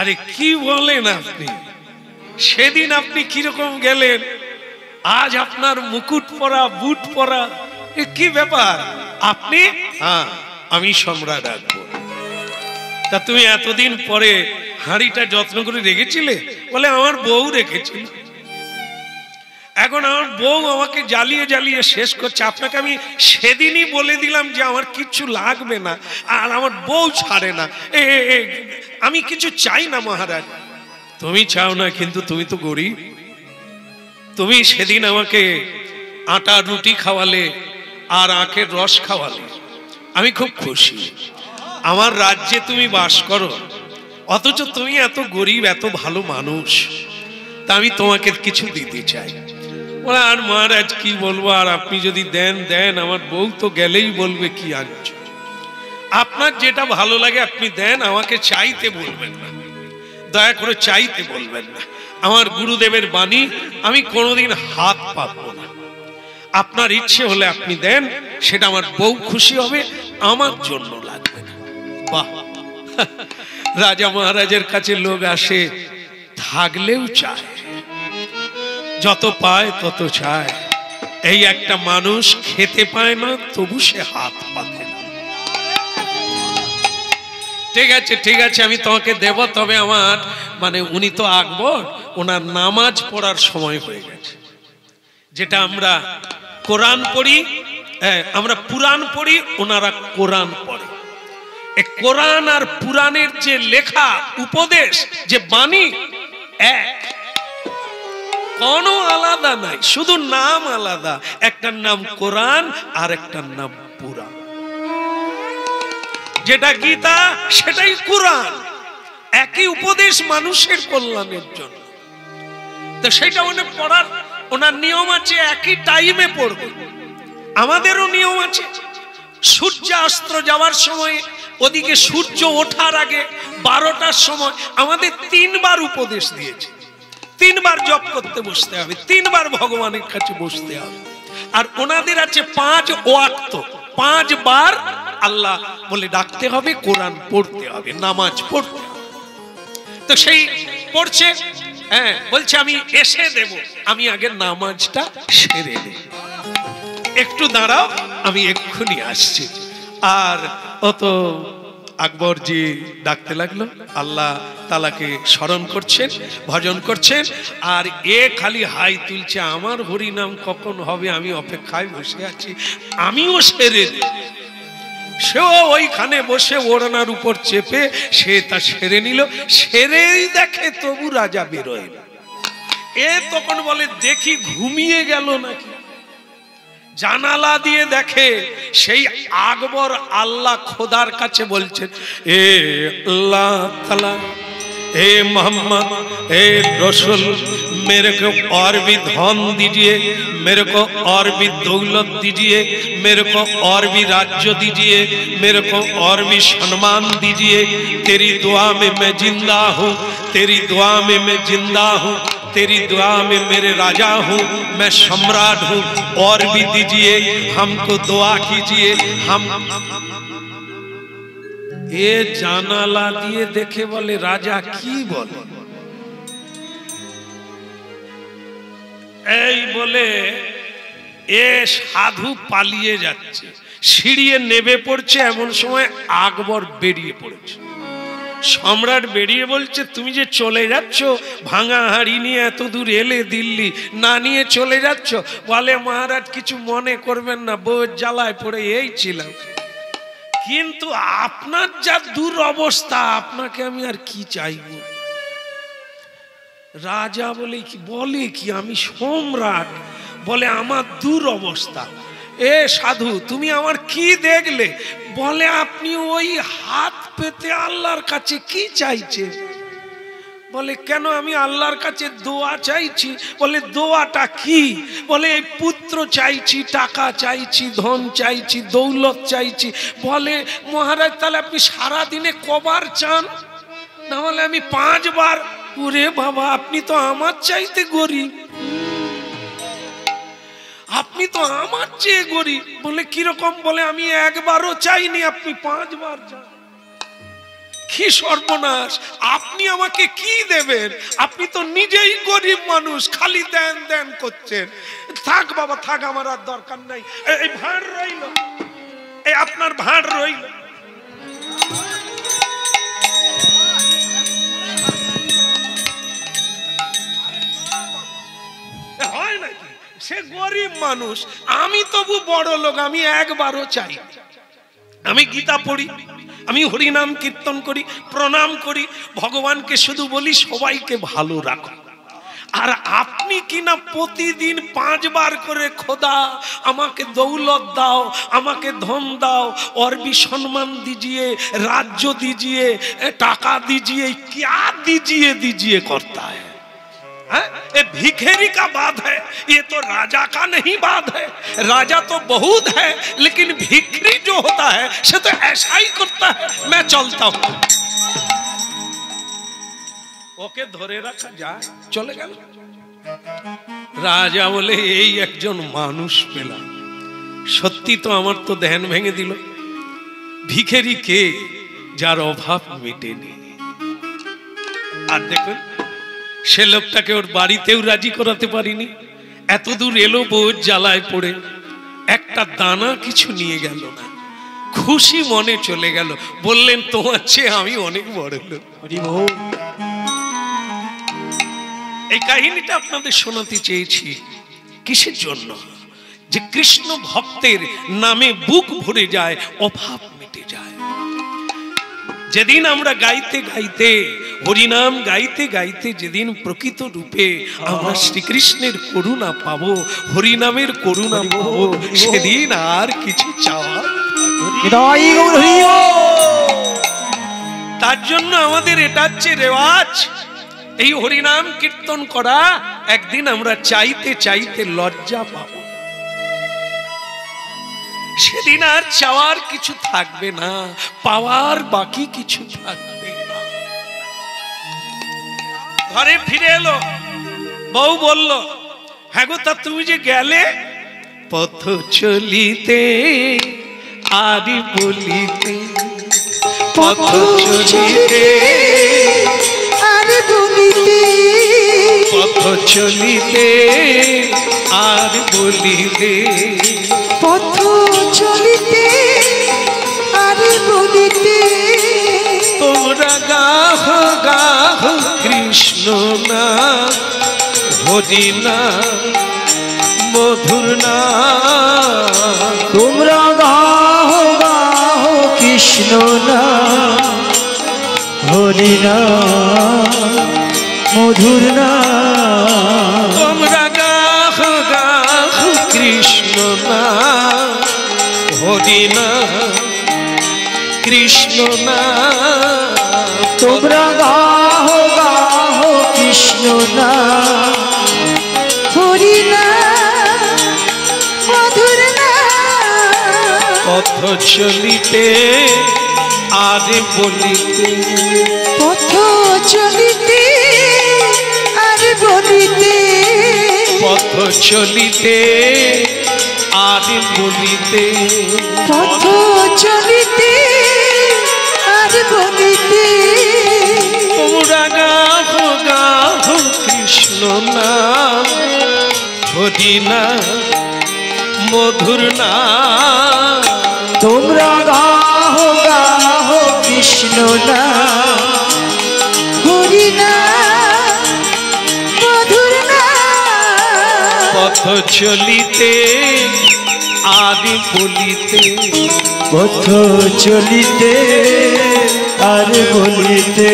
আরে কি বলেন আপনি? সেদিন আপনি কিরকম গেলেন, আজ আপনার মুকুট পরা, বুট পরা, এ কি ব্যাপার? আপনি? হ্যাঁ আমি সম্রাট আকবর। তা তুমি এতদিন পরে হাঁড়িটা যত্ন করে রেখেছিলে? বলে আমার বউ রেখেছিল। এখন আমার বউ আমাকে জ্বালিয়ে জ্বালিয়ে শেষ করছে। আপনাকে আমি সেদিনই বলে দিলাম যে আমার কিচ্ছু লাগবে না, আর আমার বউ ছাড়ে না। আমি কিছু চাই না মহারাজ। তুমি চাও না, কিন্তু তুমি তো গরিব। তুমি সেদিন আমাকে আটা রুটি খাওয়ালে আর আখের রস খাওয়ালে, আমি খুব খুশি। আমার রাজ্যে তুমি বাস করো, অথচ তুমি এত গরিব, এত ভালো মানুষ, তা আমি তোমাকে কিছু দিতে চাই। বলে আর মহারাজ কি বলবো, আর আপনি যদি দেন দেন, আমার বউ তো গেলেই বলবে কি আনছো। আপনার যেটা ভালো লাগে আপনি দেন, আমাকে চাইতে বলবেন না, দয়া করে চাইতে বলবেন না। আমার গুরুদেবের বাণী, আমি কোনোদিন হাত পাতবো না। আপনার ইচ্ছে হলে আপনি দেন, সেটা আমার বউ খুশি হবে, আমার জন্য লাগবে না। বাহ, রাজা মহারাজের কাছে লোক আসে, থাকলেও চায়, যত পায় তত চায়। এই একটা মানুষ খেতে পায় না, তবু সে হাত পাতে না। ঠিক আছে ঠিক আছে, আমি তোমাকে দেব, তবে আমার মানে উনি তো আকবর, ওনার নামাজ পড়ার সময় হয়ে গেছে। যেটা আমরা কোরআন পড়ি, আমরা পুরাণ পড়ি, ওনারা কোরআন পড়ে। এই কোরআন আর পুরাণের যে লেখা উপদেশ, যে বাণী এক, কোনো আলাদা নাই, শুধু নাম আলাদা। একটার নাম কোরআন আর একটার নাম পুরাণ। যেটা গীতা সেটাই কোরআন, একই উপদেশ মানুষের কল্যাণের জন্য। তো সেটা উনি পড়ার, ওনার নিয়ম আছে, একই টাইমে পড়বে। আমাদেরও নিয়ম আছে, সূর্যাস্ত যাওয়ার সময়, ওদিকে সূর্য ওঠার আগে 12টার সময় আমাদের 3 বার উপদেশ দিয়েছে। 3 বার জপ করতে বসতে হবে, 3 বার ভগবানের কাছে বসতে হবে। আর ওনাদের আছে 5 ওয়াক্ত, 5 বার আল্লাহ বলে ডাকতে হবে, কোরআন পড়তে হবে, নামাজ পড়তে হবে। তো সেই পড়ছে, হ্যাঁ বলছে আমি এসে দেব, আমি আগে নামাজটা সেরে নেব, একটু দাঁড়াও, আমি এক্ষুনি আসছি। আর অত আকবরজি ডাকতে লাগলো, আল্লাহ তালাকে স্মরণ করছেন, ভজন করছেন, আর এ খালি হাই তুলছে, আমার হরিনাম কখন হবে, আমি অপেক্ষায় বসে আছি, আমিও সেরে নেব। সেও ওইখানে বসে ওড়নার উপর চেপে সে তা সেরে নিল। সেরেই দেখে তবু রাজা বেরোয় না। এ তখন বলে দেখি ঘুমিয়ে গেল নাকি। জানালা দিয়ে দেখে সেই আকবর আল্লাহ খোদার কাছে বলছেন, এ আল্লাহ তাআলা, ए मोहम्मद, ए रसूल, मेरे को और भी धन दीजिए, मेरे को और भी दौलत दीजिए, मेरे को और भी राज्य दीजिए, मेरे को और भी सम्मान दीजिए। तेरी दुआ में मैं जिंदा हूँ, तेरी दुआ में मैं जिंदा हूँ, तेरी दुआ में मेरे राजा हूँ, मैं सम्राट हूँ, और भी दीजिए, हमको दुआ कीजिए। हम এ জানালা দিয়ে দেখে বলে রাজা কি বলে, এই বলে এ সাধু পালিয়ে যাচ্ছে, সিঁড়িয়ে নেমে পড়ছে, এমন সময় আকবর বেরিয়ে পড়েছে। সম্রাট বেরিয়ে বলছে, তুমি যে চলে যাচ্ছ ভাঙা হাড়ি নিয়ে এত দূর এলে দিল্লি, না নিয়ে চলে যাচ্ছ? বলে মহারাজ কিছু মনে করবেন না, বউয়ের জ্বালায় পড়ে এই ছিলাম, কিন্তু আপনার যা দূর অবস্থা, আপনাকে আমি আর কি চাইব? রাজা বলে কি আমি সম্রাট, বলে আমার দূর অবস্থা। এ সাধু, তুমি আমার কি দেখলে? বলে আপনি ওই হাত পেতে আল্লাহর কাছে কি চাইছে? বলে কেন, আমি আল্লাহর কাছে দোয়া চাইছি। বলে দোয়াটা কি? বলে এই পুত্র চাইছি, টাকা চাইছি, ধন চাইছি, দৌলত চাইছি। বলে মহারাজ তাহলে আপনি সারা দিনে কবার চান? না বলে আমি 5 বার। ওরে বাবা, আপনি তো আমার চাইতে গরিব, আপনি তো আমার চেয়ে গরিব। বলে কিরকম? বলে আমি একবারও চাইনি, আপনি 5 বার চান। কি সর্বনাশ! আপনি আমাকে কি দেবেন? আপনি তো নিজেই গরিব মানুষ, খালি দেন দেন করছেন। থাক বাবা থাক, আমার আর দরকার নাই। এই ভাঁড় রইল, এই আপনার ভাঁড় রইল। হয় নাকি? সে গরিব মানুষ, আমি তবু বড় লোক, আমি একবারও চাই। আমি গীতা পড়ি, আমি হরিনাম কীর্তন করি, প্রণাম করি, ভগবানকে শুধু বলি সবাইকে ভালো রাখো। আর আপনি কিনা প্রতিদিন 5 বার করে খোদা আমাকে দৌলত দাও, আমাকে ধন দাও, और भी सम्मान दीजिए, राज्य दीजिए, टाका दीजिए, क्या दीजिए दीजिए करता है। ये भिखेरी का बात है, ये तो राजा का नहीं बात है। राजा तो बहुत है, लेकिन भिखारी जो होता है से तो ऐसा ही करता है। मैं चलता हूं, ओके धरे रखा जाए, चले गए। राजा बोले এই একজন মানুষ পেলাম, সত্যি তো আমার তো ধ্যান ভেঙে দিল। ভিখারি কে? যার অভাব মেটেনি। আর দেখুন, সে লোকটাকে ওর বাড়িতেও রাজি করাতে পারিনি, এত দূর এলো বউর জ্বালায় পড়ে, একটা দানা কিছু নিয়ে গেল না, খুশি মনে চলে গেল। বললেন তোমার চেয়ে আমি অনেক বড় লোক। এই কাহিনীটা আপনাদের শোনাতে চেয়েছি কিসের জন্য? যে কৃষ্ণ ভক্তের নামে বুক ভরে যায়, অভাব মিটে যায়। যেদিন আমরা গাইতে গাইতে, হরিনাম গাইতে গাইতে যেদিন প্রকৃত রূপে আমরা শ্রীকৃষ্ণের করুণা পাবো, হরিনামের করুণা পাবো, সেদিন আর কিছু চাওয়া। তার জন্য আমাদের এটা হচ্ছে রেওয়াজ, এই হরিনাম কীর্তন করা। একদিন আমরা চাইতে চাইতে লজ্জা পাবো, সেদিন আর চাওয়ার কিছু থাকবে না, পাওয়ার বাকি কিছু থাকবে না। ঘরে ফিরে এলো, বউ বলল, হ্যাঁ গো তা তুমি যে গেলে, পথ চলিতে আর বলিতে, পথ চলিতে আর বলিতে, পথ চলিতে আর বলিতে, পথ চলিতে আর বলিতে, তোমরা গাহ গাহ কৃষ্ণ না, হরি না, মধুর না। তোমরা গাহ গাহ কৃষ্ণ না, হরি না, মধুর না। তোমরা গাহ গাহ কৃষ্ণ না, হরি না, কৃষ্ণ না। তোমরা গাহ গাহ কৃষ্ণ না, হরি না, মধুর না। পথ চলিতে আর বলিতে, পথ চলিতে আর বলিতে, পথ চলিতে আর বলিতে, পথ চলিতে আর বলিতে। তোমরা গাহ গাহ কৃষ্ণ নাম, হরি না, মধুর না। তোমরা গাহ গাহ কৃষ্ণ না, হরি না মধুর না পথ চলিতে আর বলিতে পথ চলিতে আর বলিতে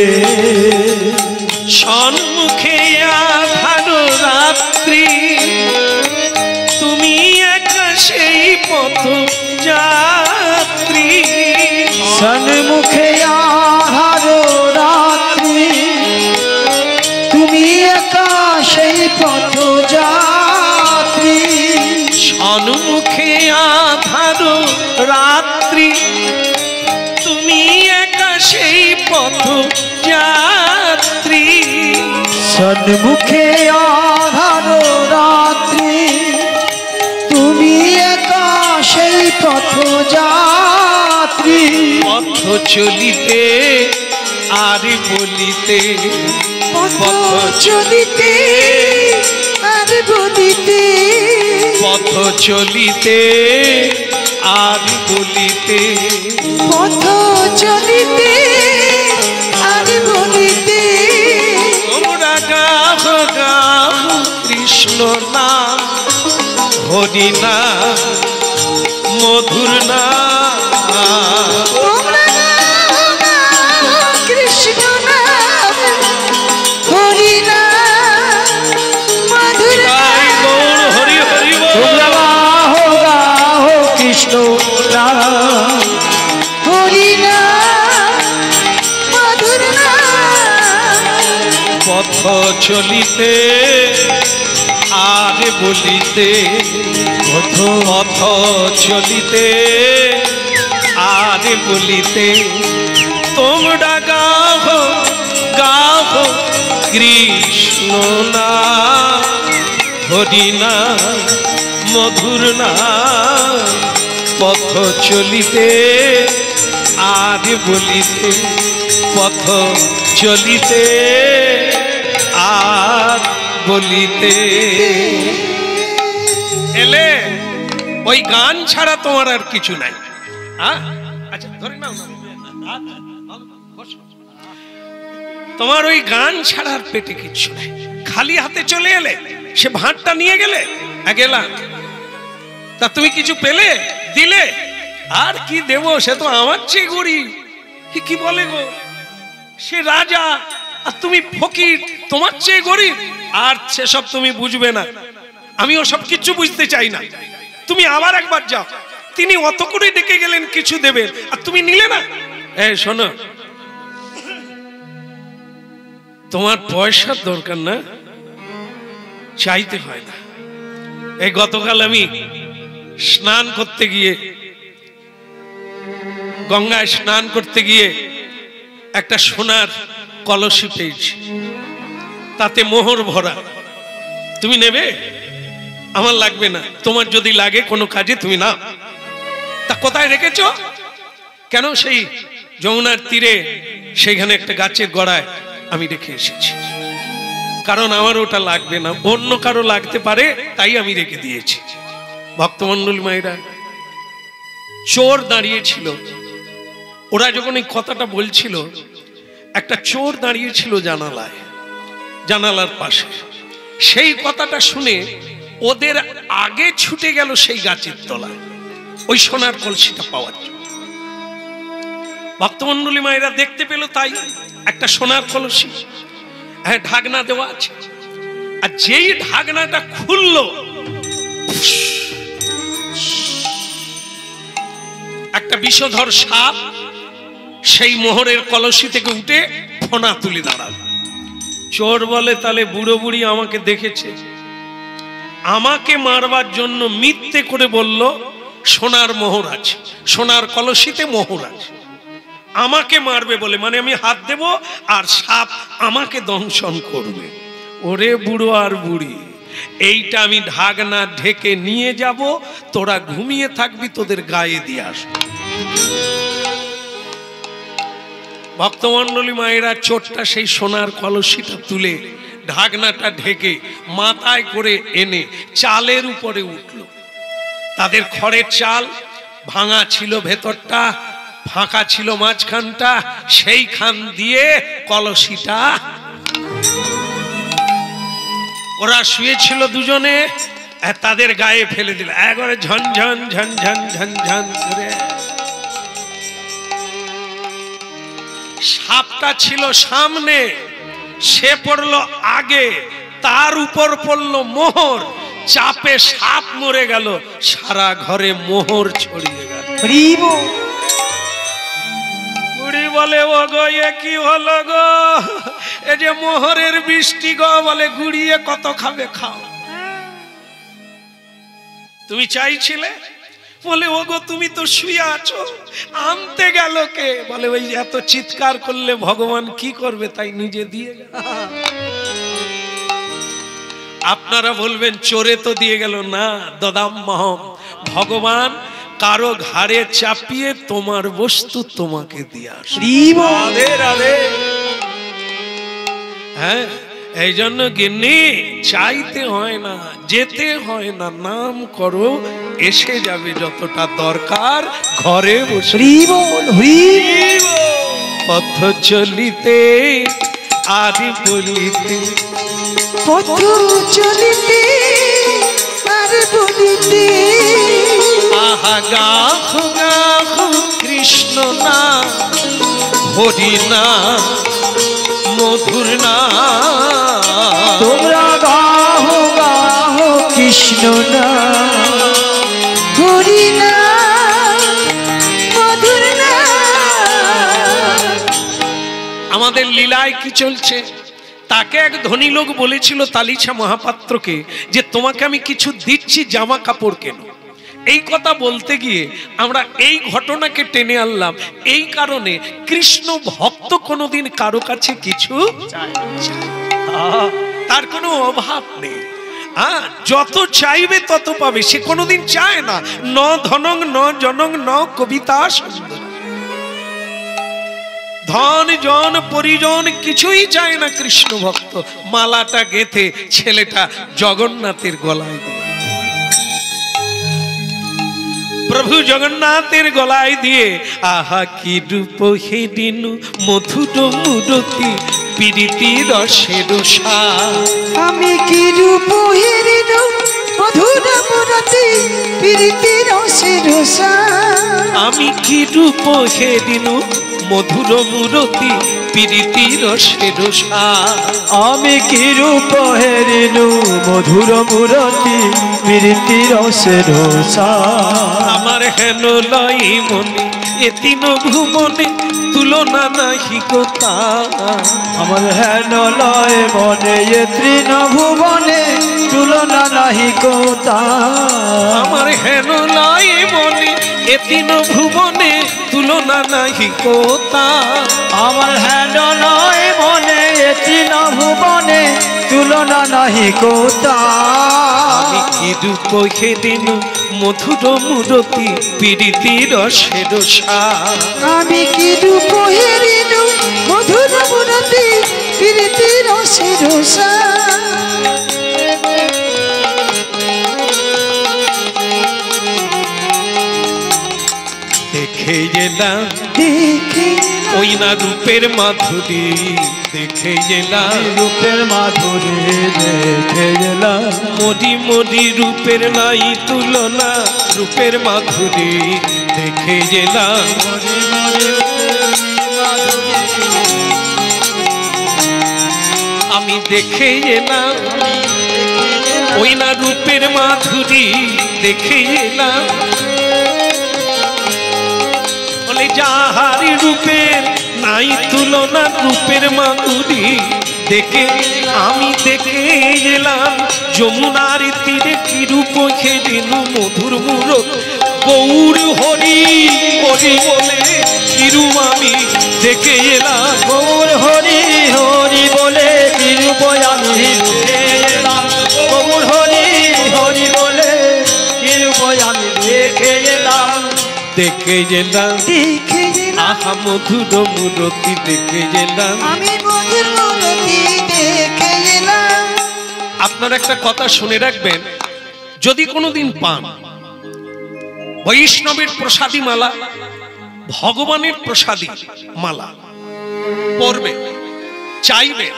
সম্মুখে আধার রাত্রি তুমি একা সেই পথ যাত্রী সন্মুখে আহার রাত্রি তুমি একা সেই পথ যাত্রী সম্মুখে আধার রাত্রি তুমি একা সেই পথ যাত্রী সন্মুখে আধার রাত্রি তুমি একা সেই পথ যাত্রী পথ চলিতে আর বলিতে পথ চলিতে আর বলিতে পথ চলিতে আর বলিতে পথ চলিতে আর বলিতে তোমরা গাহ গাহ কৃষ্ণ নাম হরি নাম মধুর নাম তোমরা গাও গাও কৃষ্ণ নাম হরি নাম মধুর তাই নাম গৌর হরি হরি বল। তোমরা গাহো গাহো কৃষ্ণ নাম হরি নাম মধুর নাম পথ চলিতে আর বলিতে পথ চলিতে আর বলিতে তোমরা গাহ গাহ কৃষ্ণ নাম হরি নাম মধুর নাম পথ চলিতে আর বলিতে পথ চলিতে আর বলিতে এলে ওই গান ছাড়া তোমার আর কিছু নাই। আচ্ছা ধরে নাও না, বসো। তোমার ওই গান ছাড়ার পেটে কিছু নাই। খালি হাতে চলে এলে, সে ভাঁড়টা নিয়ে গেলে গেলাম, তা তুমি কিছু পেলে দিলে, আর কি দেব, সে তো আমার চেয়ে গরিব। কি বলে গো, সে রাজা আর তুমি ফকির, তোমার চেয়ে গরিব। আর সেসব তুমি বুঝবে না, আমি ওসব কিছু বুঝতে চাই না। তুমি আবার একবার যাও, তিনি অত করে ডেকে গেলেন কিছু দেবেন আর তুমি নিলে না। এই শোনো, তোমার পয়সার দরকার না, চাইতে হয় না। এই গতকাল আমি স্নান করতে গিয়ে, গঙ্গায় স্নান করতে গিয়ে একটা সোনার কলসি পেয়েছি, তাতে মোহর ভরা। তুমি নেবে? আমার লাগবে না, তোমার যদি লাগে কোনো কাজে তুমি নাও। তা কোথায় রেখেছো? কেন, সেই যমুনার তীরে সেইখানে একটা গাছের গোড়ায় আমি রেখে এসেছি। কারণ আমার ওটা লাগবে না, অন্য কারো লাগতে পারে, তাই আমি রেখে দিয়েছি। ভক্তমণ্ডলী মায়েরা, চোর দাঁড়িয়েছিল, ওরা যখন এই কথাটা বলছিল, একটা চোর দাঁড়িয়েছিল জানালায়, জানালার পাশে। সেই কথাটা শুনে ওদের আগে ছুটে গেল সেই গাছের তলায় ওই সোনার কলসিটা পাওয়ার জন্য। ভক্তমণ্ডলী মায়েরা দেখতে পেল, তাই একটা সোনার কলসি, হ্যাঁ ঢাকনা দেওয়া আছে। আর যেই ঢাকনাটা খুললো, একটা বিষধর সাপ সেই মোহরের কলসি থেকে উঠে ফোনা তুলে দাঁড়ালো। চোর বলে, তাহলে বুড়ো বুড়ি আমাকে দেখেছে, আমাকে মারবার জন্য মিথ্যে করে বলল সোনার মোহর আছে, সোনার কলসিতে মোহর আছে। আমাকে মারবে বলে, মানে আমি হাত দেব আর সাপ আমাকে দংশন করবে। ওরে বুড়ো আর বুড়ি, এইটা আমি ঢাকনা ঢেকে নিয়ে যাব, তোরা ঘুমিয়ে থাকবি, তোদের গায়ে দিয়ে আসবো। ভক্তমণ্ডলী মায়েরা, চোরটা সেই সোনার কলসিটা তুলে ঢাকনাটা ঢেকে মাথায় করে এনে চালের উপরে উঠল। তাদের খড়ের চাল, ভাঙা ছিল ভেতরটা, ফাঁকা ছিল মাঝখানটা, সেইখান দিয়ে কলসিটা, ওরা শুয়েছিল দুজনে, তাদের গায়ে ফেলে দিল একবারে ঝনঝন ঝনঝন ঝনঝন করে। সাপটা ছিল সামনে, সে পড়লো আগে, তার উপর পড়লো মোহর, চাপে সাপ মরে গেল, সারা ঘরে মোহর ছড়িয়ে গেল। বুড়ি বলে ও গো এ কি হলো গো, এ যে মোহরের বৃষ্টি গো। বলে গুড়িয়ে কত খাবে, খাও। তুমি চাইছিলে? বলে ও গো তুমি তো শুয়ে আছো, আনতে গেল কে? বলে ওই এত চিৎকার করলে ভগবান কি করবে, তাই নিজে দিয়ে গেল। আপনারা বলবেন চোরে তো দিয়ে গেল, না দদাম মহম, ভগবান কারো ঘাড়ে চাপিয়ে তোমার বস্তু তোমাকে দিয়ে আসে। হ্যাঁ, এই জন্য গিন্নি চাইতে হয় না, যেতে হয় না, নাম করো, এসে যাবে যতটা দরকার ঘরে বসে। পথ চলিতে আর বলিতে, পথ চলিতে আর বলিতে, আহা গাহ গাহ কৃষ্ণ না, হরি না, মধুর না। তোমরা গাহো গাহো কৃষ্ণ না, হরি না, মধুর না। আমাদের লীলায় কি চলছে? তাকে এক ধনী লোক বলেছিল তালিছা মহাপাত্রকে যে তোমাকে আমি কিছু দিচ্ছি, জামা কাপড় কেন। এই কথা বলতে গিয়ে আমরা এই ঘটনাকে টেনে আনলাম। এই কারণে কৃষ্ণ ভক্ত কোনোদিন কারো কাছে কিছু তার কোনো অভাব নেই। যত চাইবে তত পাবে, সে কোনোদিন চায় না ন ধনং ন জনং ন কবিতা সুন্দর। ধন জন পরিজন কিছুই চায় না কৃষ্ণ ভক্ত। মালাটা গেথে ছেলেটা জগন্নাথের গলায় দিয়ে, প্রভু জগন্নাথের গলায় দিয়ে, আহা কি রূপ হে দিনু মধুর মুরতি, পিরিতি রসের সার। আমি কি রূপ হে দিনু মধুর মুরতি, পিরিতি রসের সার। আমি কি রূপ হে দিনু মধুর মুরতি, পিরিতি রসের সার। আমি কি রূপ হেরিনু মধুর মুরতি, প্রীতি রসের সার। আমার হেন লই মনে এ তিন ভুবনে, তুলনা নাহি কোথা। আমার হেন লয় মনে এ তৃণ ভুবনে, তুলনা নাহি কোথা। আমার হেন লয় মনে এ তিন ভুবনে, তুলনা নাহি কোথা। আমার হেন লয় মনে এ তৃণ ভুবনে, তুলনা নাহি কোথা। আমি কি রূপ হে দিনু মধুর মুরতি, পিরিতি রসের সার। আমি কি রূপ হে দিনু মধুর মুরতি, পিরিতি রসের সার। দেখে এলাম দেখে ওই না রূপের মাধুরী, দেখে এলাম রূপের মাধুরী, দেখে এলাম মরি মরি রূপের নাই তুলনা, রূপের মাধুরী দেখে এলাম। আমি দেখে এলাম ওই না রূপের মাধুরী, দেখে এলাম। বলে যাহারি রূপের নাই তুলনা, রূপের মাধুরী দেখে আমি দেখে এলাম। যমুনার তীরে কি রূপ হে দিনু মধুর মুরত, গৌর হরি হরি বলে কিরূপ আমি দেখে এলাম। গৌর হরি হরি বলে কি রূপ আমি দেখে এলাম। গৌর হরি হরি বলে কি রূপ আমি দেখে এলাম। দেখে এলাম দেখে আহা মধুর মুরতি, দেখে এলাম। আমি মধুর মুরতি দেখে এলাম। আপনার একটা কথা শুনে রাখবেন, যদি কোনোদিন পান বৈষ্ণবের প্রসাদী মালা, ভগবানের প্রসাদী মালা পরবে, চাইবে।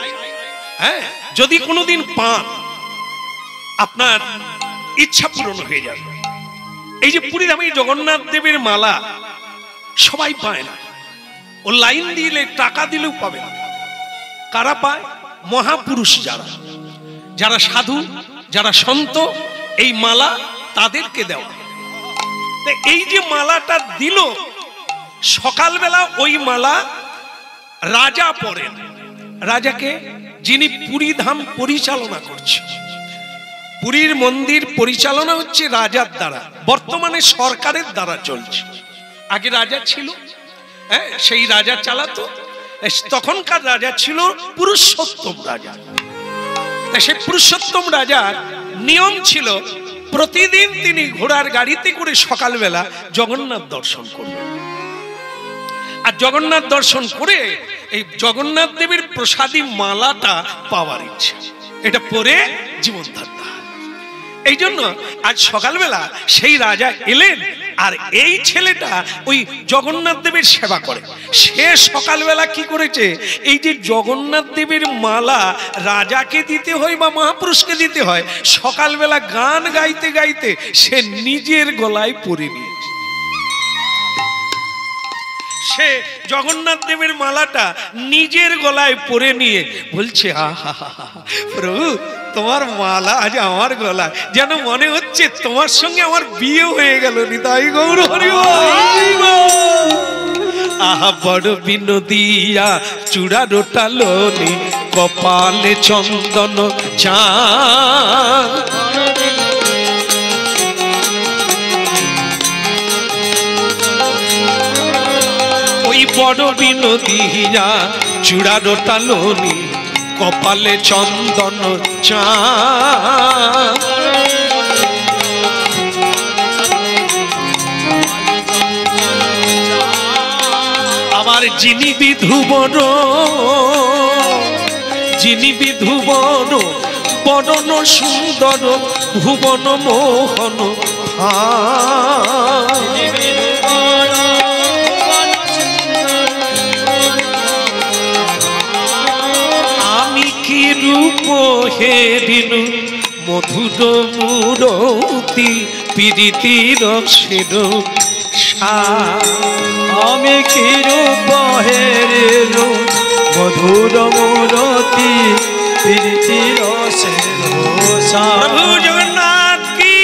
হ্যাঁ, যদি কোনোদিন পান আপনার ইচ্ছা পূরণ হয়ে যাবে। এই যে পুরীধামে জগন্নাথ দেবের মালা সবাই পায় না, ও লাইন দিলে টাকা দিলেও পাবে না। কারা পায়? মহাপুরুষ যারা, যারা সাধু, যারা সন্ত, এই মালা তাদেরকে দেওয়া। এই যে মালাটা দিল, সকালবেলা ওই মালা রাজা পরেন। রাজাকে, যিনি পুরীধাম পরিচালনা করছে। পুরীর মন্দির পরিচালনা হচ্ছে রাজার দ্বারা, বর্তমানে সরকারের দ্বারা চলছে। আগে রাজা ছিল, হ্যাঁ, সেই রাজা চালাতো। তখনকার রাজা ছিল পুরুষোত্তম রাজা। সেই পুরুষোত্তম রাজার নিয়ম ছিল প্রতিদিন তিনি ঘোড়ার গাড়িতে করে সকালবেলা জগন্নাথ দর্শন করবেন। আর জগন্নাথ দর্শন করে এই জগন্নাথ দেবের প্রসাদী মালাটা পাওয়ার ইচ্ছা, এটা পরে জীবন ধারণা। এই জন্য আজ সকালবেলা সেই রাজা এলেন, আর এই ছেলেটা ওই জগন্নাথ দেবের সেবা করে। সে সকালবেলা কি করেছে, এই যে জগন্নাথ দেবের মালা রাজাকে দিতে হয় বা মহাপুরুষকে দিতে হয়, সকালবেলা গান গাইতে গাইতে সে নিজের গলায় পরে নিয়েছে। সে জগন্নাথ দেবের মালাটা নিজের গলায় পরে নিয়ে বলছে, আহা প্রভু, তোমার মালা আজ আমার গলায়, যেন মনে হচ্ছে তোমার সঙ্গে আমার বিয়ে হয়ে গেল। নিতাই গৌর হরি বল। আহা বড় বিনোদিয়া চূড়া রোটালোনি, কপালে চন্দন চাঁদ। ওই বড় বিনোদিয়া চূড়া রোটালোনি, কপালে চন্দন চাঁদ। আবার যিনি বিধুবন, যিনি বিধুবন বদন সুন্দর, ভুবন মোহন আমি কি রূপ হেরিনু, মধুর মূরতি প্রীতির সের সার। আমি কি রূপ হেরিনু, মধুর মূরতি প্রীতির সার। প্রভু জগন্নাথ কি।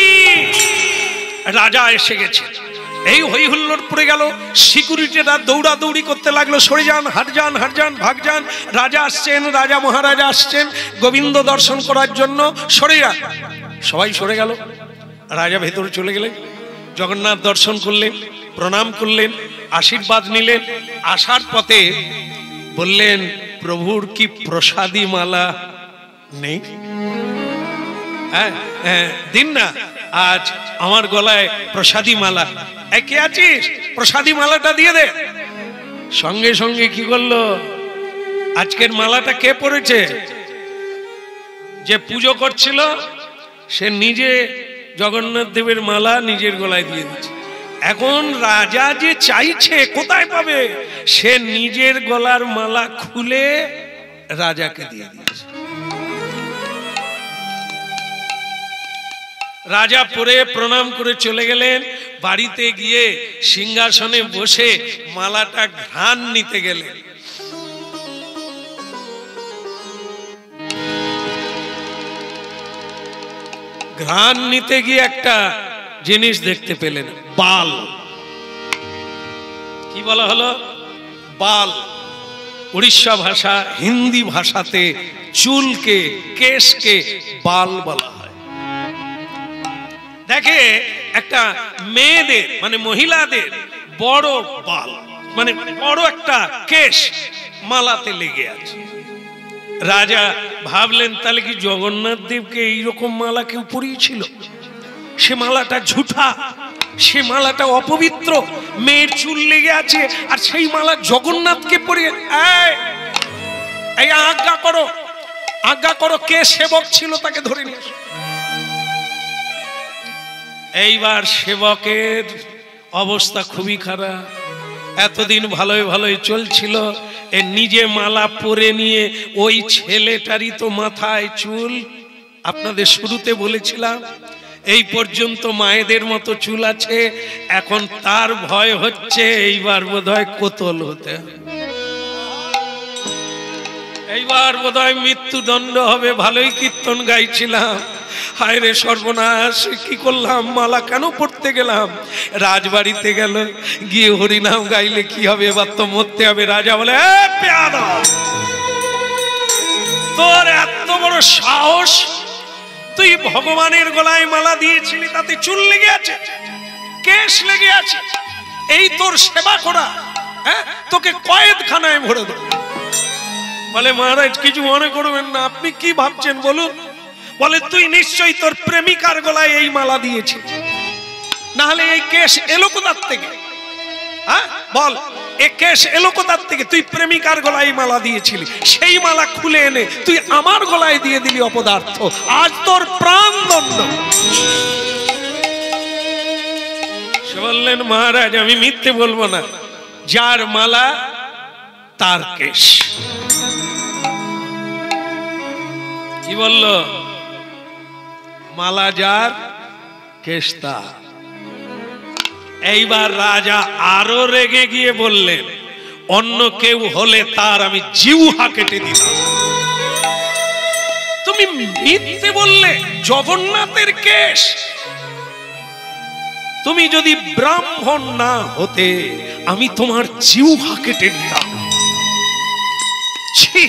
রাজা এসে গেছে, এই হই হুল্লোড় পড়ে গেল। সিকিউরিটিরা দৌড়াদৌড়ি করতে লাগলো, সরে যান, হাট যান, হাট যান, ভাগ যান। রাজা আসছেন, রাজা মহারাজা আসছেন গোবিন্দ দর্শন করার জন্য, সরে যান। সবাই সরে গেল। রাজা ভেতরে চলে গেলেন, জগন্নাথ দর্শন করলেন, প্রণাম করলেন, আশীর্বাদ নিলেন। আসার পথে বললেন, প্রভুর কি প্রসাদী মালা নেই? হ্যাঁ, দিন না, আজ আমার গলায় প্রসাদী মালা। কে আছিস, প্রসাদী মালাটা দিয়ে দে। সঙ্গে সঙ্গে কি করলো, আজকের মালাটা কে পড়েছে? যে পুজো করছিল সে নিজে জগন্নাথ দেবের মালা নিজের গলায় দিয়ে দিচ্ছে। এখন রাজা যে চাইছে কোথায় পাবে, সে নিজের গলার মালা খুলে রাজাকে দিয়ে দিয়েছে। রাজা পরে প্রণাম করে চলে গেলেন। বাড়িতে গিয়ে সিংহাসনে বসে মালাটা ঘ্রাণ নিতে গেলেন। ঘ্রাণ নিতে গিয়ে একটা জিনিস দেখতে পেলেন, বাল। কি বলা হলো? বাল। উড়িষ্যা ভাষা, হিন্দি ভাষাতে চুলকে, কেশকে বাল বলা হয়। দেখে একটা মেয়েদের মানে মহিলাদের বড় বাল, মানে বড় একটা কেশ মালাতে লেগে আছে। রাজা ভাবলেন, তাহলে কি জগন্নাথ দেবকে এইরকম মালা কেউ পরিয়েছিল? সে মালাটা ঝুঠা, সে মালাটা অপবিত্র, মেয়ের চুল লেগে আছে, আর সেই মালা জগন্নাথকে পরিয়ে। এই আজ্ঞা করো, আজ্ঞা করো, কে সেবক ছিল তাকে ধরে নিয়ে আসো। এইবার সেবকের অবস্থা খুবই খারাপ। এতদিন ভালোই ভালোই চলছিল, এ নিজে মালা পরে নিয়ে ওই ছেলেটারই তো মাথায় চুল, আপনাদের শুরুতে বলেছিলাম এই পর্যন্ত মায়েদের মতো চুল আছে, এখন তার ভয় হচ্ছে এইবার বোধহয় কোতল হতে হবে, এইবার বোধহয় মৃত্যুদণ্ড হবে। ভালোই কীর্তন গাইছিলাম, হায় রে সর্বনাশ, কি করলাম, মালা কেন পড়তে গেলাম। রাজবাড়িতে গেল, গিয়ে হরিনাম গাইলে কি হবে, এবার তো মরতে হবে। রাজা বলে, তোর এত বড় সাহস, তুই ভগবানের গলায় মালা দিয়েছিলি, তাতে চুল লেগে আছে, কেশ লেগে আছে, এই তোর সেবা করা, হ্যাঁ, তোকে কয়েদখানায় ভরে দেব। বলে, মহারাজ কিছু মনে করবেন না, আপনি কি ভাবছেন বলুন। বলে, তুই নিশ্চয়ই তোর প্রেমিকার গলায় এই মালা দিয়েছিস, না হলে এই কেশ এলো কোথার থেকে? হ্যাঁ বল, এই কেশ এলো কোথার থেকে? তুই প্রেমিকার গলায় মালা দিয়েছিলি, সেই মালা খুলে এনে তুই আমার গলায় দিয়ে দিলি অপদার্থ, আজ তোর প্রাণদণ্ড। সে বললেন, মহারাজ আমি মিথ্যে বলবো না, যার মালা তার কেশ। কি বলল? মালা যার, কেশ তার। এইবার রাজা আরো রেগে গিয়ে বললেন, অন্য কেউ হলে তার আমি জিহ্বা কেটে দিতাম। তুমি মিথ্যে বললে, জগন্নাথের কেশ। তুমি যদি ব্রাহ্মণ না হতে আমি তোমার জিহ্বা কেটে দিতাম। ছি,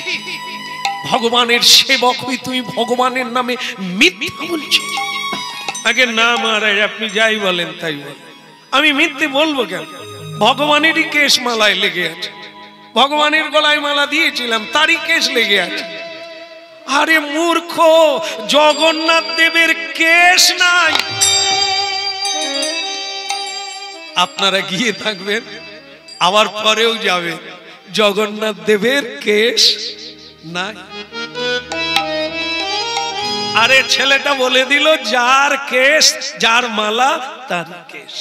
ভগবানের সেবক হই তুমি ভগবানের নামে মিথ্যা বলছো। আগে না মহারাজ, আপনি যাই বলেন তাই বলেন, আমি মিথ্যে বলবো কেন? ভগবানেরই কেশ মালায় লেগে আছে, ভগবানের গলায় মালা দিয়েছিলাম, তারই কেশ লেগে আছে। আরে মূর্খ, জগন্নাথ দেবের কেশ নাই। আপনারা গিয়ে থাকবেন, আবার পরেও যাবেন, জগন্নাথ দেবের কেশ নাই। আরে ছেলেটা বলে দিল, যার কেশ, যার মালা তার কেশ।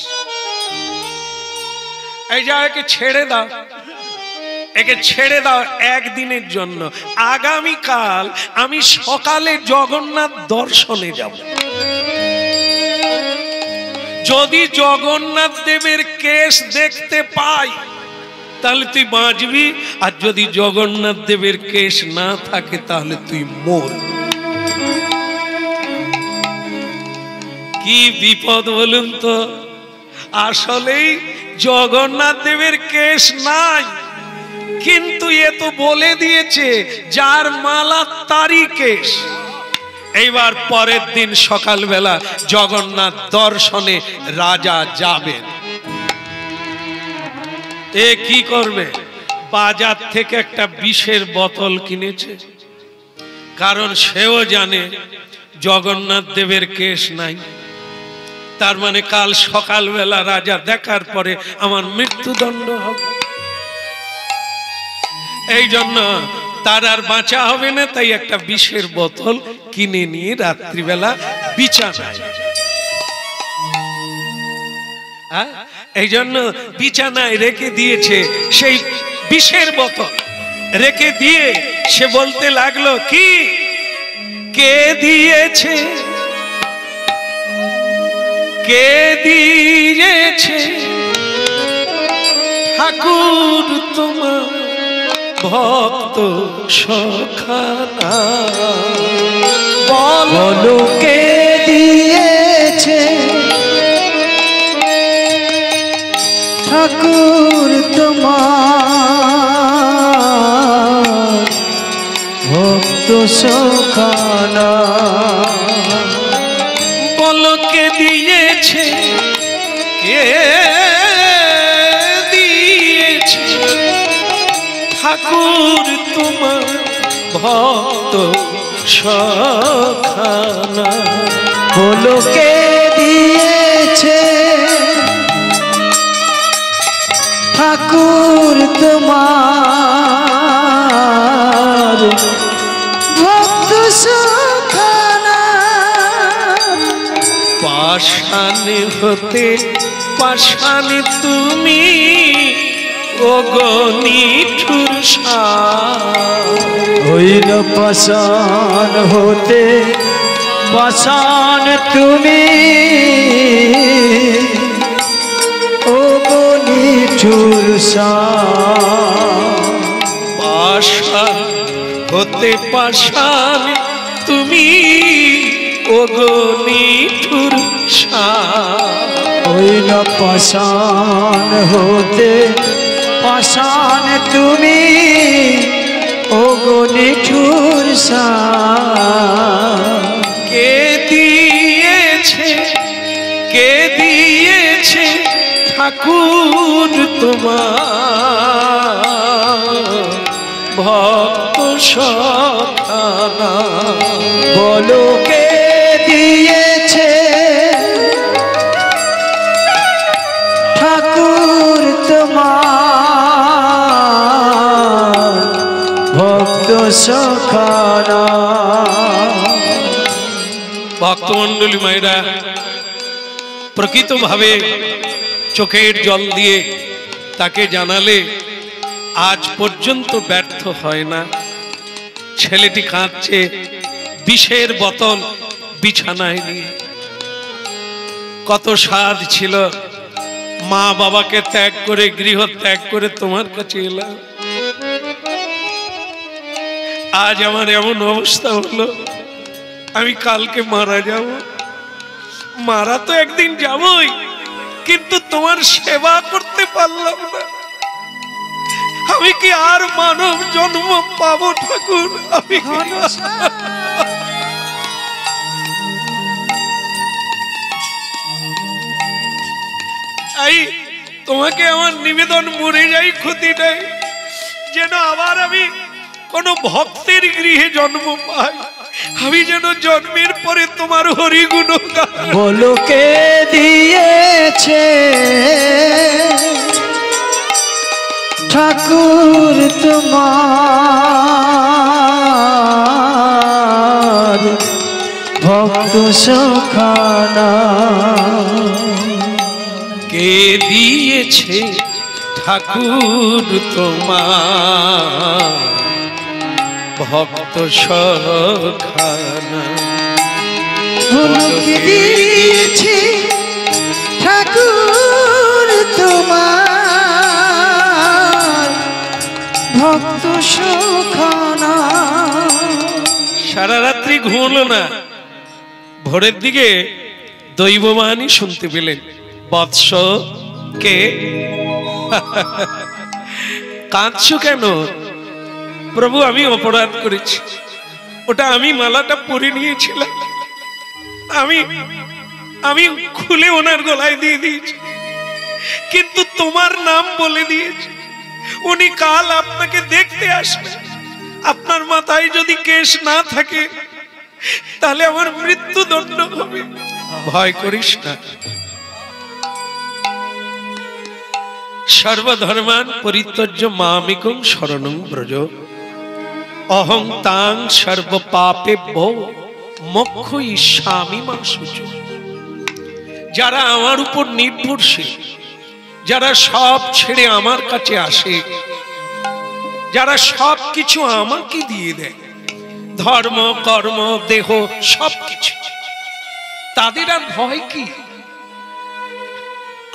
এই যা, একে ছেড়ে দাও, একে ছেড়ে দাও একদিনের জন্য। আগামীকাল আমি সকালে জগন্নাথ দর্শনে যাব। যদি জগন্নাথ দেবের কেশ দেখতে পাই তাহলে তুই বাঁচবি, আর যদি জগন্নাথ দেবের কেশ না থাকে তাহলে তুই মর। কি বিপদ বলুন তো। আসলেই জগন্নাথ দেবের কেশ নাই, কিন্তু এ তো বলে দিয়েছে যার মালা তারই কেশ। এইবার পরের দিন সকালবেলা জগন্নাথ দর্শনে রাজা যাবেন। এ কি করবে? বাজার থেকে একটা বিষের বোতল কিনেছে, কারণ সেও জানে জগন্নাথ দেবের কেশ নাই। তার মানে কাল সকালবেলা রাজা দেখার পরে আমার মৃত্যুদণ্ড হবে, এই জন্য তার আর বাঁচা হবে না। তাই একটা বিষের বোতল কিনে নিয়ে রাত্রিবেলা বিছানায়, এই জন্য বিছানায় রেখে দিয়েছে সেই বিষের বোতল। রেখে দিয়ে সে বলতে লাগলো, কি কে দিয়েছে, কে দিয়েছে ঠাকুর তোমার ভক্ত সখানা, বলো কে দিয়েছে ঠাকুর তোমার ভক্ত সখানা। বলো কে দিয়েছে, কে দিয়েছে ঠাকুর তোমার ভক্ত সখানা। বলো কে দিয়েছে ঠাকুর তোমার ভক্ত সখানা। পাষাণ হতে পাষাণ তুমি ও গো নিঠুর হইল পাষাণ হতে পাষাণ তুমি, ও গো নিঠুর পাষাণ হতে পাষাণ তুমি, ও গো নিঠুর হইল পাষাণ হতে পাষাণ তুমি, ও গো নিঠুর কে দিয়েছে ঠাকুর তোমার ভক্ত সখানা, বলো কে দিয়েছে ঠাকুর তোমার ভক্ত সখানা। ভক্তমণ্ডলী মায়েরা, প্রকৃতভাবে চোখের জল দিয়ে তাকে জানালে আজ পর্যন্ত ব্যর্থ হয় না। ছেলেটি কাঁদছে, বিষের বোতল বিছানায় নিয়ে। কত স্বাদ ছিল, মা বাবাকে ত্যাগ করে, গৃহ ত্যাগ করে তোমার কাছে এলাম। আজ আমার এমন অবস্থা হলো, আমি কালকে মারা যাব। মারা তো একদিন যাবই, কিন্তু তোমার সেবা করতে পারলাম না। আমি কি আর মানব জন্ম পাবো ঠাকুর? আমি তোমাকে আমার নিবেদন, মরে যাই ক্ষতি নাই, যেন আবার আমি কোন ভক্তের গৃহে জন্ম পাই। আমি যেন জন্মের পরে তোমার হরিগুণ গাই। বলো কে দিয়েছে ঠাকুর তোমার ভক্ত সখানা, কে দিয়েছে ঠাকুর তোমার ভক্ত সখানা, বলো কে দিয়েছে ঠাকুর তোমার ভক্ত সখানা। সারা রাত্রি ঘুমলো না, ভোরের দিকে দৈববাণী শুনতে পেলেন। বৎস কে? কাঁদছো কেন? প্রভু, আমি অপরাধ করেছি, ওটা আমি মালাটা পরে নিয়েছিলাম, আমি খুলে ওনার গলায় দিয়ে দিয়েছি, কিন্তু তোমার নাম বলে দিয়েছি। উনি কাল আপনাকে দেখতে আসবে, আপনার মাথায় যদি কেশ না থাকে তাহলে আমার মৃত্যুদণ্ড হবে। ভয় করিস না। সর্বধর্মান পরিত্যজ্য মামিকং শরণং ব্রজ, অহং তাং সর্ব পাপেভ্যো মোক্ষয়িষ্যামি মা শুচি। যারা আমার উপর নির্ভরশীল, যারা সব ছেড়ে আমার কাছে আসে, যারা সব কিছু আমাকে দিয়ে দেয়, ধর্ম কর্ম দেহ সবকিছু, তাদের আর ভয় কি?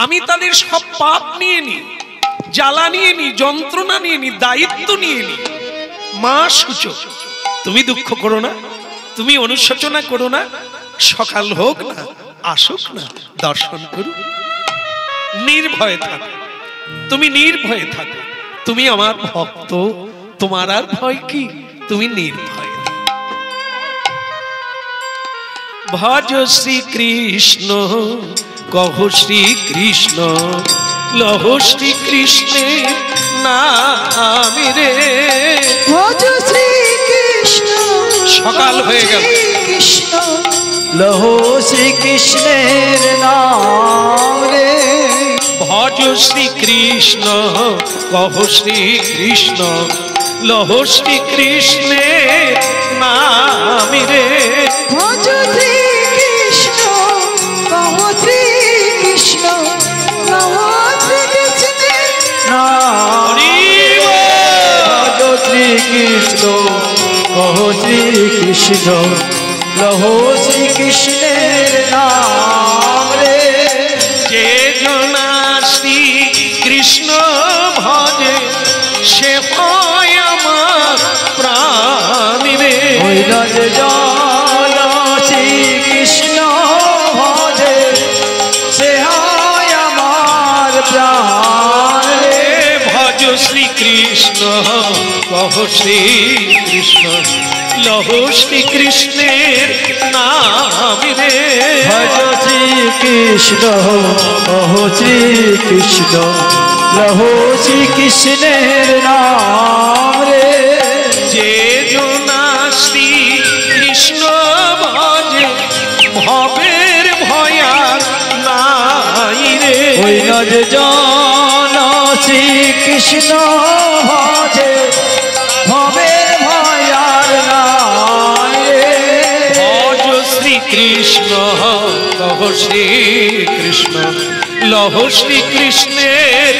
আমি তাদের সব পাপ নিয়ে নিই, জ্বালা নিয়ে নিই, যন্ত্রণা নিয়ে নিই, দায়িত্ব নিয়ে নিই। মা শুচ, তুমি দুঃখ করো না, তুমি অনুশোচনা করো না, সকাল হোক না, আসুক না, দর্শন করুক। নির্ভয়ে থাকো, তুমি নির্ভয়ে থাকো, তুমি আমার ভক্ত, তোমার আর ভয় কি? তুমি নির্ভয়। ভজ শ্রী কৃষ্ণ, কহ শ্রী কৃষ্ণ, লহ শ্রী কৃষ্ণের নাম রে। ভজ শ্রী কৃষ্ণ, সকাল হয়ে গেল, কৃষ্ণ লহ শ্রী কৃষ্ণের নাম রে। ভজ শ্রী কৃষ্ণ, কহ শ্রী কৃষ্ণ, লহ শ্রী কৃষ্ণের নাম রে। ভজ শ্রী কৃষ্ণ, কহ শ্রী কৃষ্ণ, কহ শ্রী কৃষ্ণের নাম শ্রীকৃষ্ণ লহো শ্রীকৃষ্ণের নাম রে। যে জনা শ্রী কৃষ্ণ ভজে সে হয় আমার প্রাণ রে। ওই রজ জন শ্রীকৃষ্ণ ভজে সে হয় আমার প্রাণ রে। ভজ শ্রীকৃষ্ণ কহ শ্রীকৃষ্ণ লহ শ্রীকৃষ্ণের নাম রে। ভজ শ্রীকৃষ্ণ কহ শ্রীকৃষ্ণ লহো শ্রীকৃষ্ণের নাম রে। যে জনা শ্রী কৃষ্ণ ভজে ভবের ভয়ার নাই রে। ওই নজ জন শ্রীকৃষ্ণ ভজে ভবের ভয়ার নাই রে। ভজ শ্রীকৃষ্ণ কহ শ্রীকৃষ্ণ লহ শ্রীকৃষ্ণের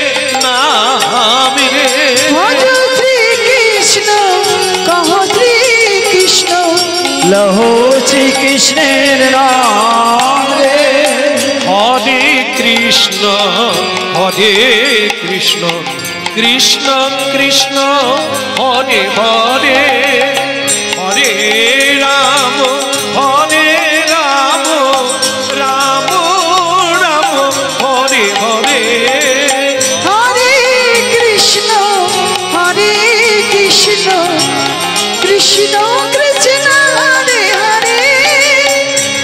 নাম রে। ভজ শ্রীকৃষ্ণ কহ শ্রীকৃষ্ণ লহো শ্রীকৃষ্ণের নাম রে। হরে কৃষ্ণ হরে কৃষ্ণ কৃষ্ণ কৃষ্ণ হরে হরে হরে রাম হরে রাম রাম রাম হরে হরে। হরে কৃষ্ণ কৃষ্ণ কৃষ্ণ হরে হরে।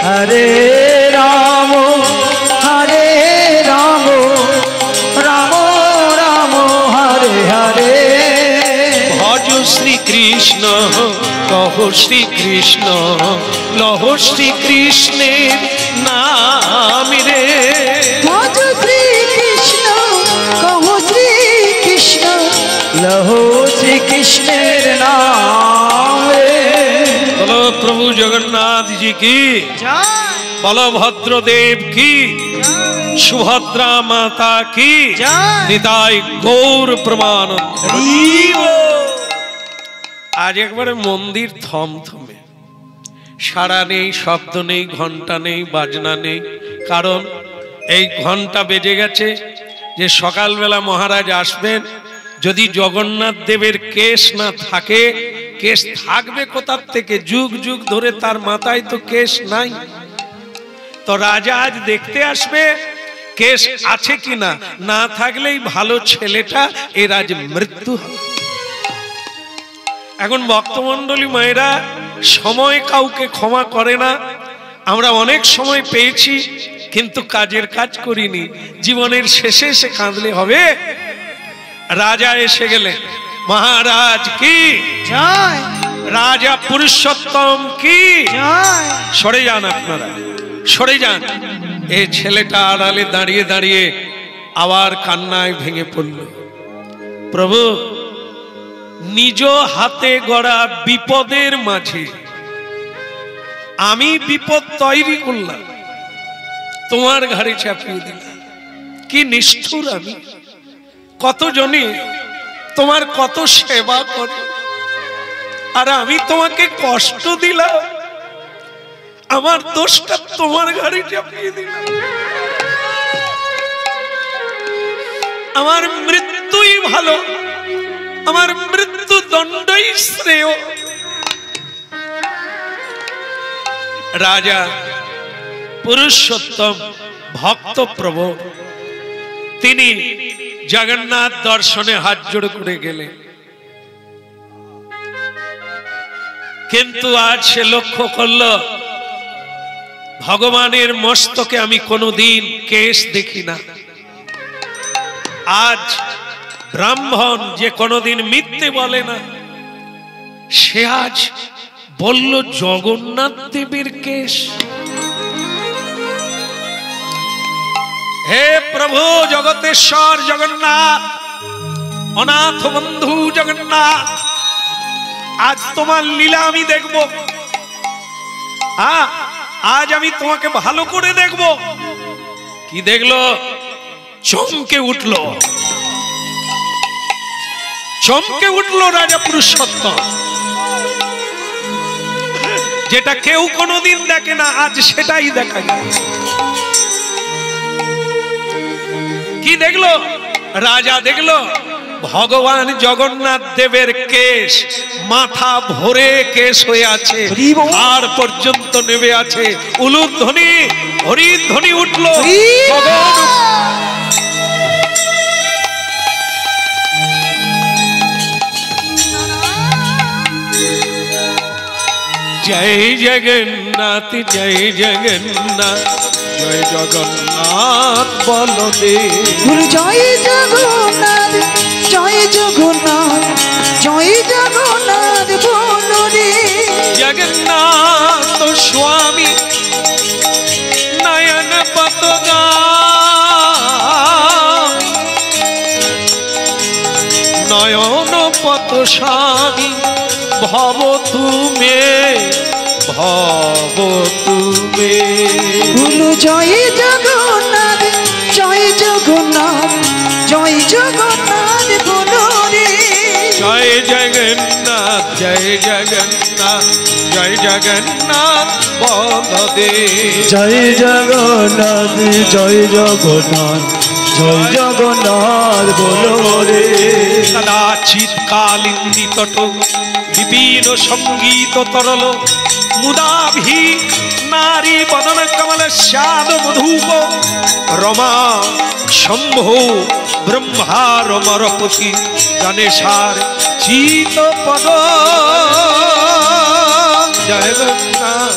হরে রাম রাম রাম হরে হরে। ভজ শ্রীকৃষ্ণ কহ শ্রীকৃষ্ণ লহ শ্রীকৃষ্ণের নাম রে। ভজ শ্রীকৃষ্ণ কহ শ্রীকৃষ্ণ লহো শ্রীকৃষ্ণের নাম রে। বলো প্রভু জগন্নাথ জি কি, বলভদ্রদেব কি, সুভদ্রা মাতা কি, নিতাই গৌর প্রমাণ। আজ একবারে মন্দির থমথমে, সাড়া নেই, শব্দ নেই, ঘন্টা নেই, বাজনা নেই। কারণ এই ঘন্টা বেজে গেছে যে সকালবেলা মহারাজ আসবেন। যদি জগন্নাথ দেবের কেশ না থাকে, কেশ থাকবে কোথার থেকে? যুগ যুগ ধরে তার মাথায় তো কেশ নাই। তো রাজা আজ দেখতে আসবে কেশ আছে কিনা, না থাকলেই ভালো ছেলেটা এর আজ মৃত্যু হবে। এখন ভক্তমণ্ডলী মায়েরা, সময় কাউকে ক্ষমা করে না। আমরা অনেক সময় পেয়েছি কিন্তু কাজের কাজ করিনি। জীবনের শেষে এসে কাঁদলে হবে? রাজা এসে গেলে মহারাজ কি জয় রাজা পুরুষোত্তম কি জয়। সরে যান, আপনারা সরে যান। এই ছেলেটা আড়ালে দাঁড়িয়ে দাঁড়িয়ে আবার কান্নায় ভেঙে পড়ল। প্রভু, নিজ হাতে গড়া বিপদের মাঝে আমি বিপদ তৈরি করলাম, তোমার ঘাড়ে চাপিয়ে দিলাম। কি নিষ্ঠুর আমি! কতজনে তোমার কত সেবা করে, আর আমি তোমাকে কষ্ট দিলাম। আমার দোষটা তোমার ঘাড়ে চাপিয়ে দিলাম। আমার মৃত্যুই ভালো, আমার মৃত্যু দণ্ডই শ্রেয়। রাজা পুরুষোত্তম ভক্তপ্রবর, তিনি জগন্নাথ দর্শনে হাত জোড় করে গেলেন। কিন্তু আজ সে লক্ষ্য করল ভগবানের মস্তকে আমি কোনোদিন কেশ দেখি না। আজ ব্রাহ্মণ যে কোনোদিন মিথ্যে বলে না, সে আজ বলল জগন্নাথ দেবের কেশ। হে প্রভু জগতেশ্বর জগন্নাথ, অনাথ বন্ধু জগন্নাথ, আজ তোমার লীলা আমি দেখব। আজ আমি তোমাকে ভালো করে দেখব। কি দেখলো? চমকে উঠল, চমকে উঠল রাজা পুরুষোত্তম। যেটা কেউ কোনোদিন দেখে না, আজ সেটাই দেখা গেল। কি দেখলো? রাজা দেখলো ভগবান জগন্নাথ দেবের কেশ মাথা ভরে কেশ হয়ে আছে, আর পর্যন্ত নেমে আছে। উলুধ্বনি হরিধ্বনি উঠলো। জয় জগন্নাথ জয় জগন্নাথ জয় জগন্নাথ বলদেব। জয় জগন্নাথ জয় জগন্নাথ জয় জগন্নাথ বলদেব। জগন্নাথ স্বামী নয়ন পতগা, নয়ন পত স্বামী ভব তুমে ভব তুমে। জয় জগন্নাথ জয় জগন্নাথ জয় জগন্নাথ বলদেব। জয় জগন্নাথ জয় জগন্নাথ জয় জগন্নাথ বলদেব। জয় জগন্নাথ জয় জগন্নাথ জয় জগন্নাথ বলো রে। কদাচিৎ কালিন্দী তট বিপিন সঙ্গীত তরল মুদাভি নারী বদন কমল স্যাদ মধুপ রমা শম্ভো ব্রহ্মা রমরপতি গণেশার চিত পদ। জয় জগন্নাথ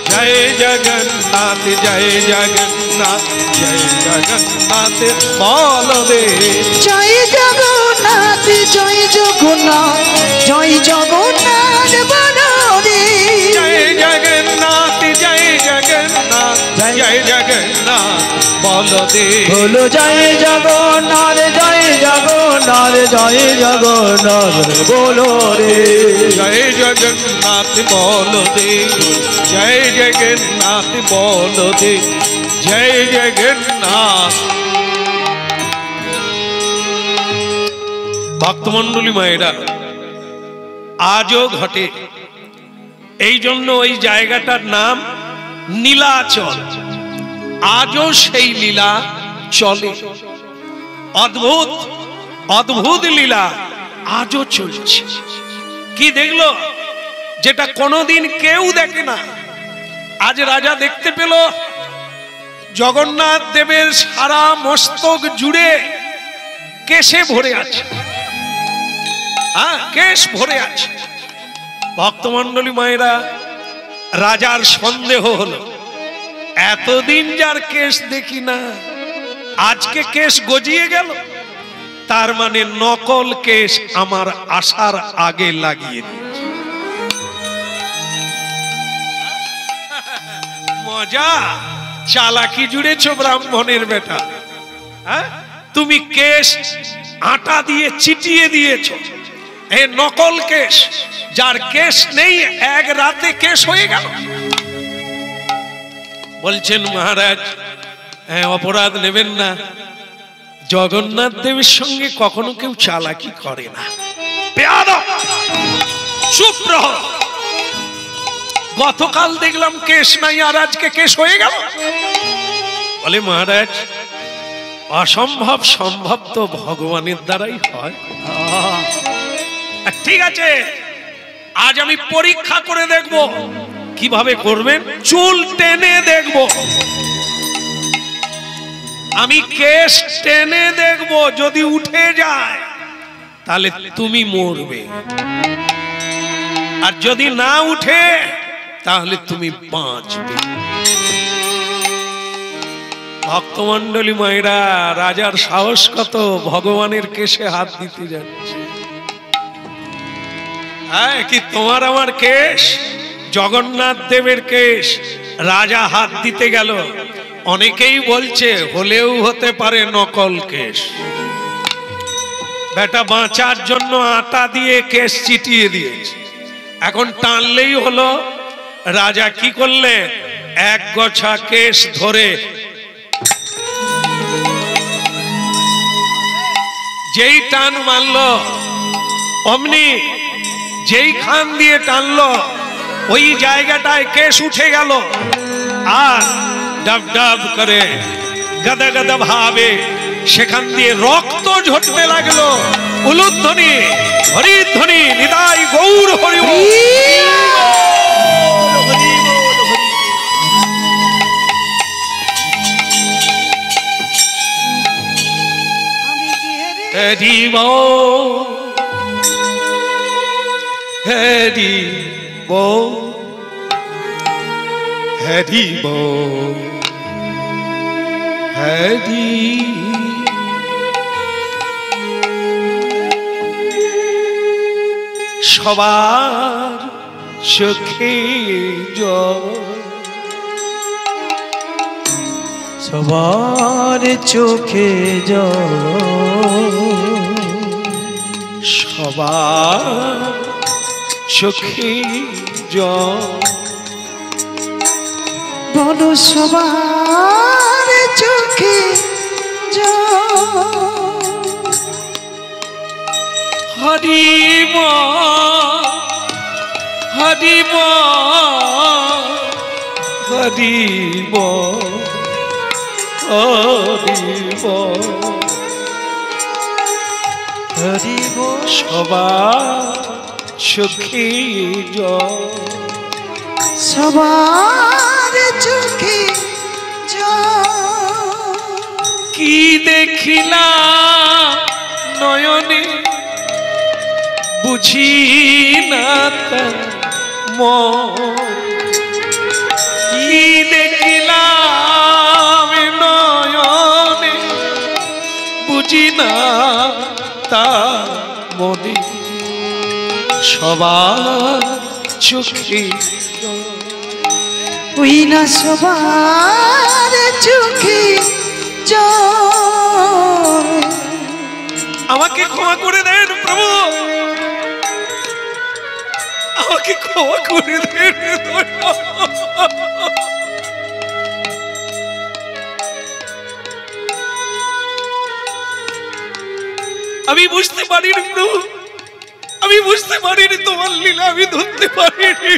জয় জগন্নাথ জয় জগন্নাথ জয় জগন্নাথ বলদেব। জয় জগন্নাথ জয় জগন্নাথ জয় জগন্নাথ বলদেব। জয় জগন্নাথ জয় জগন্নাথ জয় জগন্নাথ বলদেব। বলো জয় জগন্নাথ জয় জগন্নাথ জয় জগন্নাথ বলো রে। জয় জগন্নাথ বলদেব জয় জগন্নাথ বলদেব জয় জগন্নাথ। ভক্তমণ্ডলী মায়েরা, আজও ঘটে। এই জন্য ওই জায়গাটার নাম নীলাচল। আজও সেই লীলা চলে। অদ্ভুত অদ্ভুত লীলা আজও চলছে। কি দেখলো? যেটা কোনোদিন কেউ দেখে না, আজ রাজা দেখতে পেল জগন্নাথ দেবের সারা মস্তক জুড়ে কেশে ভরে আছে। কেশ ভরে আছে। ভক্তমণ্ডলী মায়েরা, রাজার সন্দেহ হলো, এতদিন যার কেশ দেখি না, আজকে কেশ গজিয়ে গেল, তার মানে নকল কেশ আমার আসার আগে লাগিয়ে দিয়েছে। মজা, চালাকি জুড়েছ ব্রাহ্মণের বেটা। তুমি কেশ আটা দিয়ে চিটিয়ে দিয়েছ। এ নকল কেশ, যার কেশ নেই এক রাতে কেশ হয়ে গেল। বলছেন মহারাজ, অপরাধ নেবেন না, জগন্নাথ দেবের সঙ্গে কখনো কেউ চালাকি করে না। বেয়াদব, চুপ রহ। গতকাল দেখলাম কেশ নাই, আর আজকে কেশ হয়ে গেল। বলে মহারাজ, অসম্ভব সম্ভব তো ভগবানের দ্বারাই হয়। ঠিক আছে, আজ আমি পরীক্ষা করে দেখব। কিভাবে করবেন? চুল টেনে দেখব। আমি কেশ টেনে দেখব, যদি উঠে যায় তাহলে তুমি মরবে, আর যদি না উঠে তাহলে তুমি বাঁচবে। ভক্তমণ্ডলী মায়েরা, রাজার সাহস কত, ভগবানের কেশে হাত দিতে যাচ্ছে। কি তোমার আমার কেশ? জগন্নাথ দেবের কেশ রাজা হাত দিতে গেল। অনেকেই বলছে হলেও হতে পারে নকল কেশ। বেটা বাঁচার জন্য আটা দিয়ে কেশ চিটিয়ে দিয়েছে, এখন টানলেই হলো। রাজা কি করলে? এক গোছা কেশ ধরে যেই টান মারল, অমনি যেই খান দিয়ে টানলো, ওই জায়গাটায় কেশ উঠে গেল আর ডাব ডাব করে গাদা গাদা ভাবে সেখান দিয়ে রক্ত ঝরতে লাগলো। উলুধ্বনি হরিধ্বনি নিতাই গৌর হরি বল। হরি বল হরি বল হরি বল হরি। সবার চোখে জল, সবার চোখে জল, সবার চোখে জল, বলো সবার চোখে জল। হরি বল হরি বল হরি বল হরি বল হরি বল। সবার চোখে জল, সবার চোখে জল। কি দেখিলাম নয়নে বুঝি না তার মন, কি দেখিলাম নয়নে বুঝি না তার মনে। সবার চোখে ওই না সবার চোখে জল। আমাকে ক্ষমা করে দেন প্রভু, আমাকে ক্ষমা করে দেন। আমি বুঝতে পারিনি প্রভু, আমি বুঝতে পারিনি তোমার লীলা, আমি ধরতে পারিনি।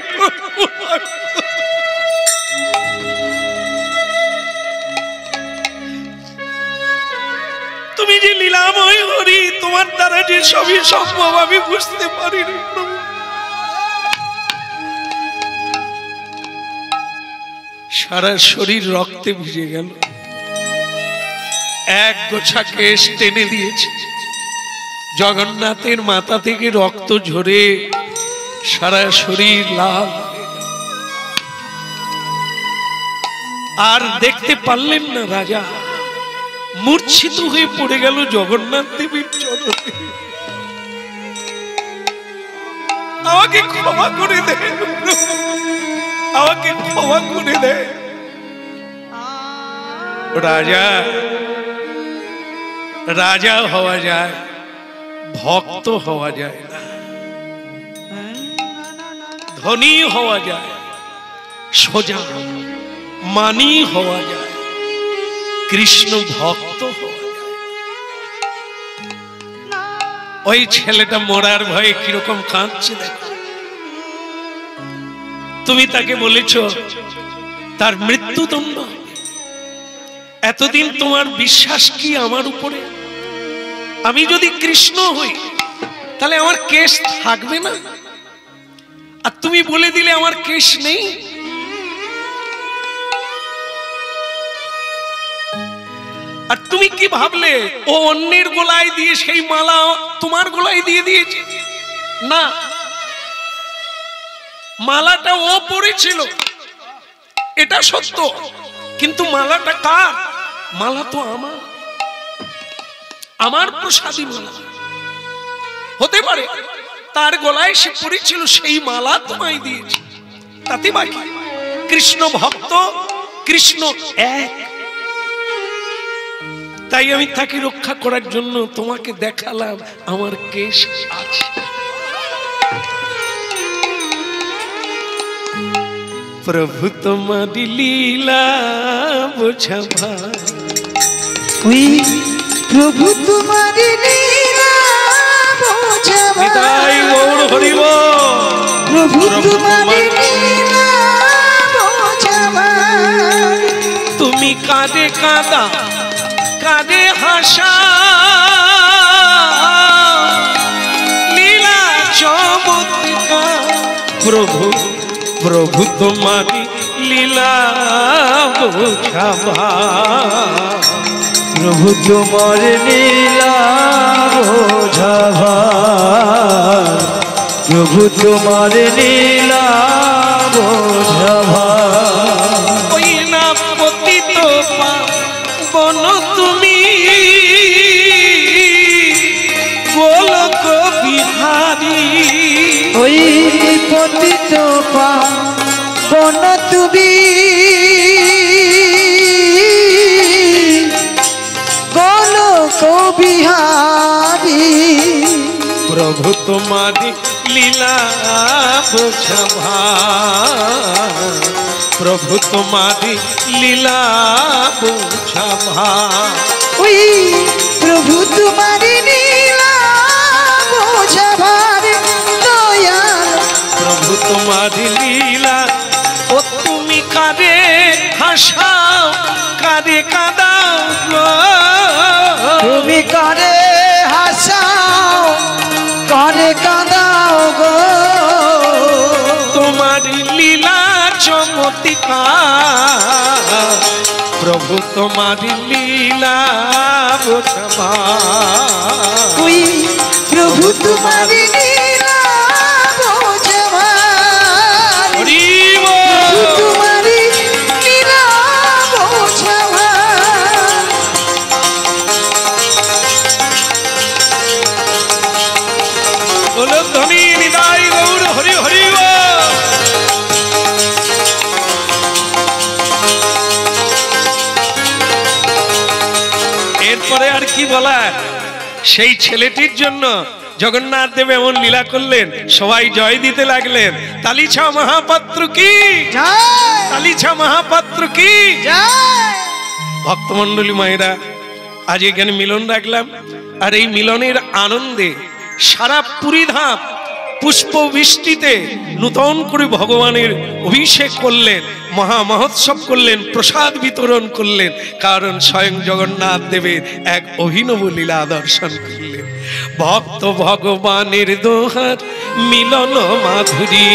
তুমি যে লীলাময় হরি, তোমার দ্বারা যে সবই সম্ভব, আমি বুঝতে পারিনি প্রভু। সারা শরীর রক্তে ভিজে গেল, এক গোছা কেশ টেনে দিয়েছে, জগন্নাথের মাথা থেকে রক্ত ঝরে সারা শরীর লাল। আর দেখতে পারলেন না রাজা, মূর্ছিত হয়ে পড়ে গেল জগন্নাথ দেবীর চরণে। আমাকে ক্ষমা করে দেন, আমাকে ক্ষমা করে দেন। রাজা রাজা হওয়া যায়, ভক্ত হওয়া যায় না। ধনী হওয়া যায়, সোজা মানি হওয়া যায়, কৃষ্ণ ভক্ত হওয়া যায়। ওই ছেলেটা মরার ভয়ে কিরকম কাঁদছে দেখো। তুমি তাকে বলেছ তার মৃত্যুদণ্ড হবে। এতদিন তোমার বিশ্বাস কি আমার উপরে? আমি যদি কৃষ্ণ হই তাহলে আমার কেশ থাকবে না, আর তুমি বলে দিলে আমার কেশ নেই। আর তুমি কি ভাবলে ও অন্যের গলায় দিয়ে সেই মালা তোমার গলায় দিয়ে দিয়েছে? না, মালাটা ও পরেছিল, এটা সত্য, কিন্তু মালাটা কার? মালা তো আমার, আমার প্রসাদী মালা। হতে পারে তার গলায় সে পরেছিল, সেই মালা তোমায় দিয়েছে, তাতে বাকি। কৃষ্ণ ভক্ত, কৃষ্ণ এক। তাই আমি তাকে রক্ষা করার জন্য তোমাকে দেখালাম আমার কেশ আছে। প্রভু তোমার লীলা বোঝা ভাই, ওই প্রভু তোমার লীলা বোঝা ভাই। নিতাই গৌর হরি বল। প্রভু তোমার লীলা বোঝাবার। তুমি কাঁদে কাঁদা কাঁদে হাসা লীলা চমৎকার প্রভু প্রভু তোমারি লীলা বোঝাবার। প্রভু তোমার লীলা বোঝাবার। প্রভু তোমার লীলা বোঝাবার। ওই না পতিত পাবন তুমি গোলক বিহারী। ওই পতিত পাবন তুমি গোলক বিহারী। প্রভু তোমারি লীলা বোঝাবার। প্রভু তোমারি লীলা বোঝাবার। ওই প্রভু তোমার লীলা বোঝাবার দয়াল। প্রভু তোমারি লীলা ও তুমি কাঁদে হাসাও কাঁদে কাঁদাও গো। তুমি কারে হাসাও কারে কাঁদাও গো। তোমার লীলা চমৎকার প্রভু তোমার লীলা বোঝাবার। ওই প্রভু তোমার লীলা বোঝাবার। হরি প্রভু বল। তোমার লীলা বোঝাবার। বলো ধনী নিদাই গৌর হরি হরি বল। এরপরে আর কি বলার, সেই ছেলেটির জন্য জগন্নাথ দেব এমন লীলা করলেন, সবাই জয় দিতে লাগলেন। তালিছা মহাপাত্র কি, জয় তালিছা মহাপাত্র কি। জয়। ভক্তমন্ডলী মায়েরা, আজ এখানে মিলন রাখলাম, আর এই মিলনের আনন্দে সারা পুরীধাম পুষ্প বৃষ্টিতে নূতন করে ভগবানের অভিষেক করলেন, মহা মহোৎসব করলেন, প্রসাদ বিতরণ করলেন, কারণ স্বয়ং জগন্নাথ দেবের এক অভিনব লীলা দর্শন করলেন। ভক্ত ভগবানের দোহার মিলন মাধুরী।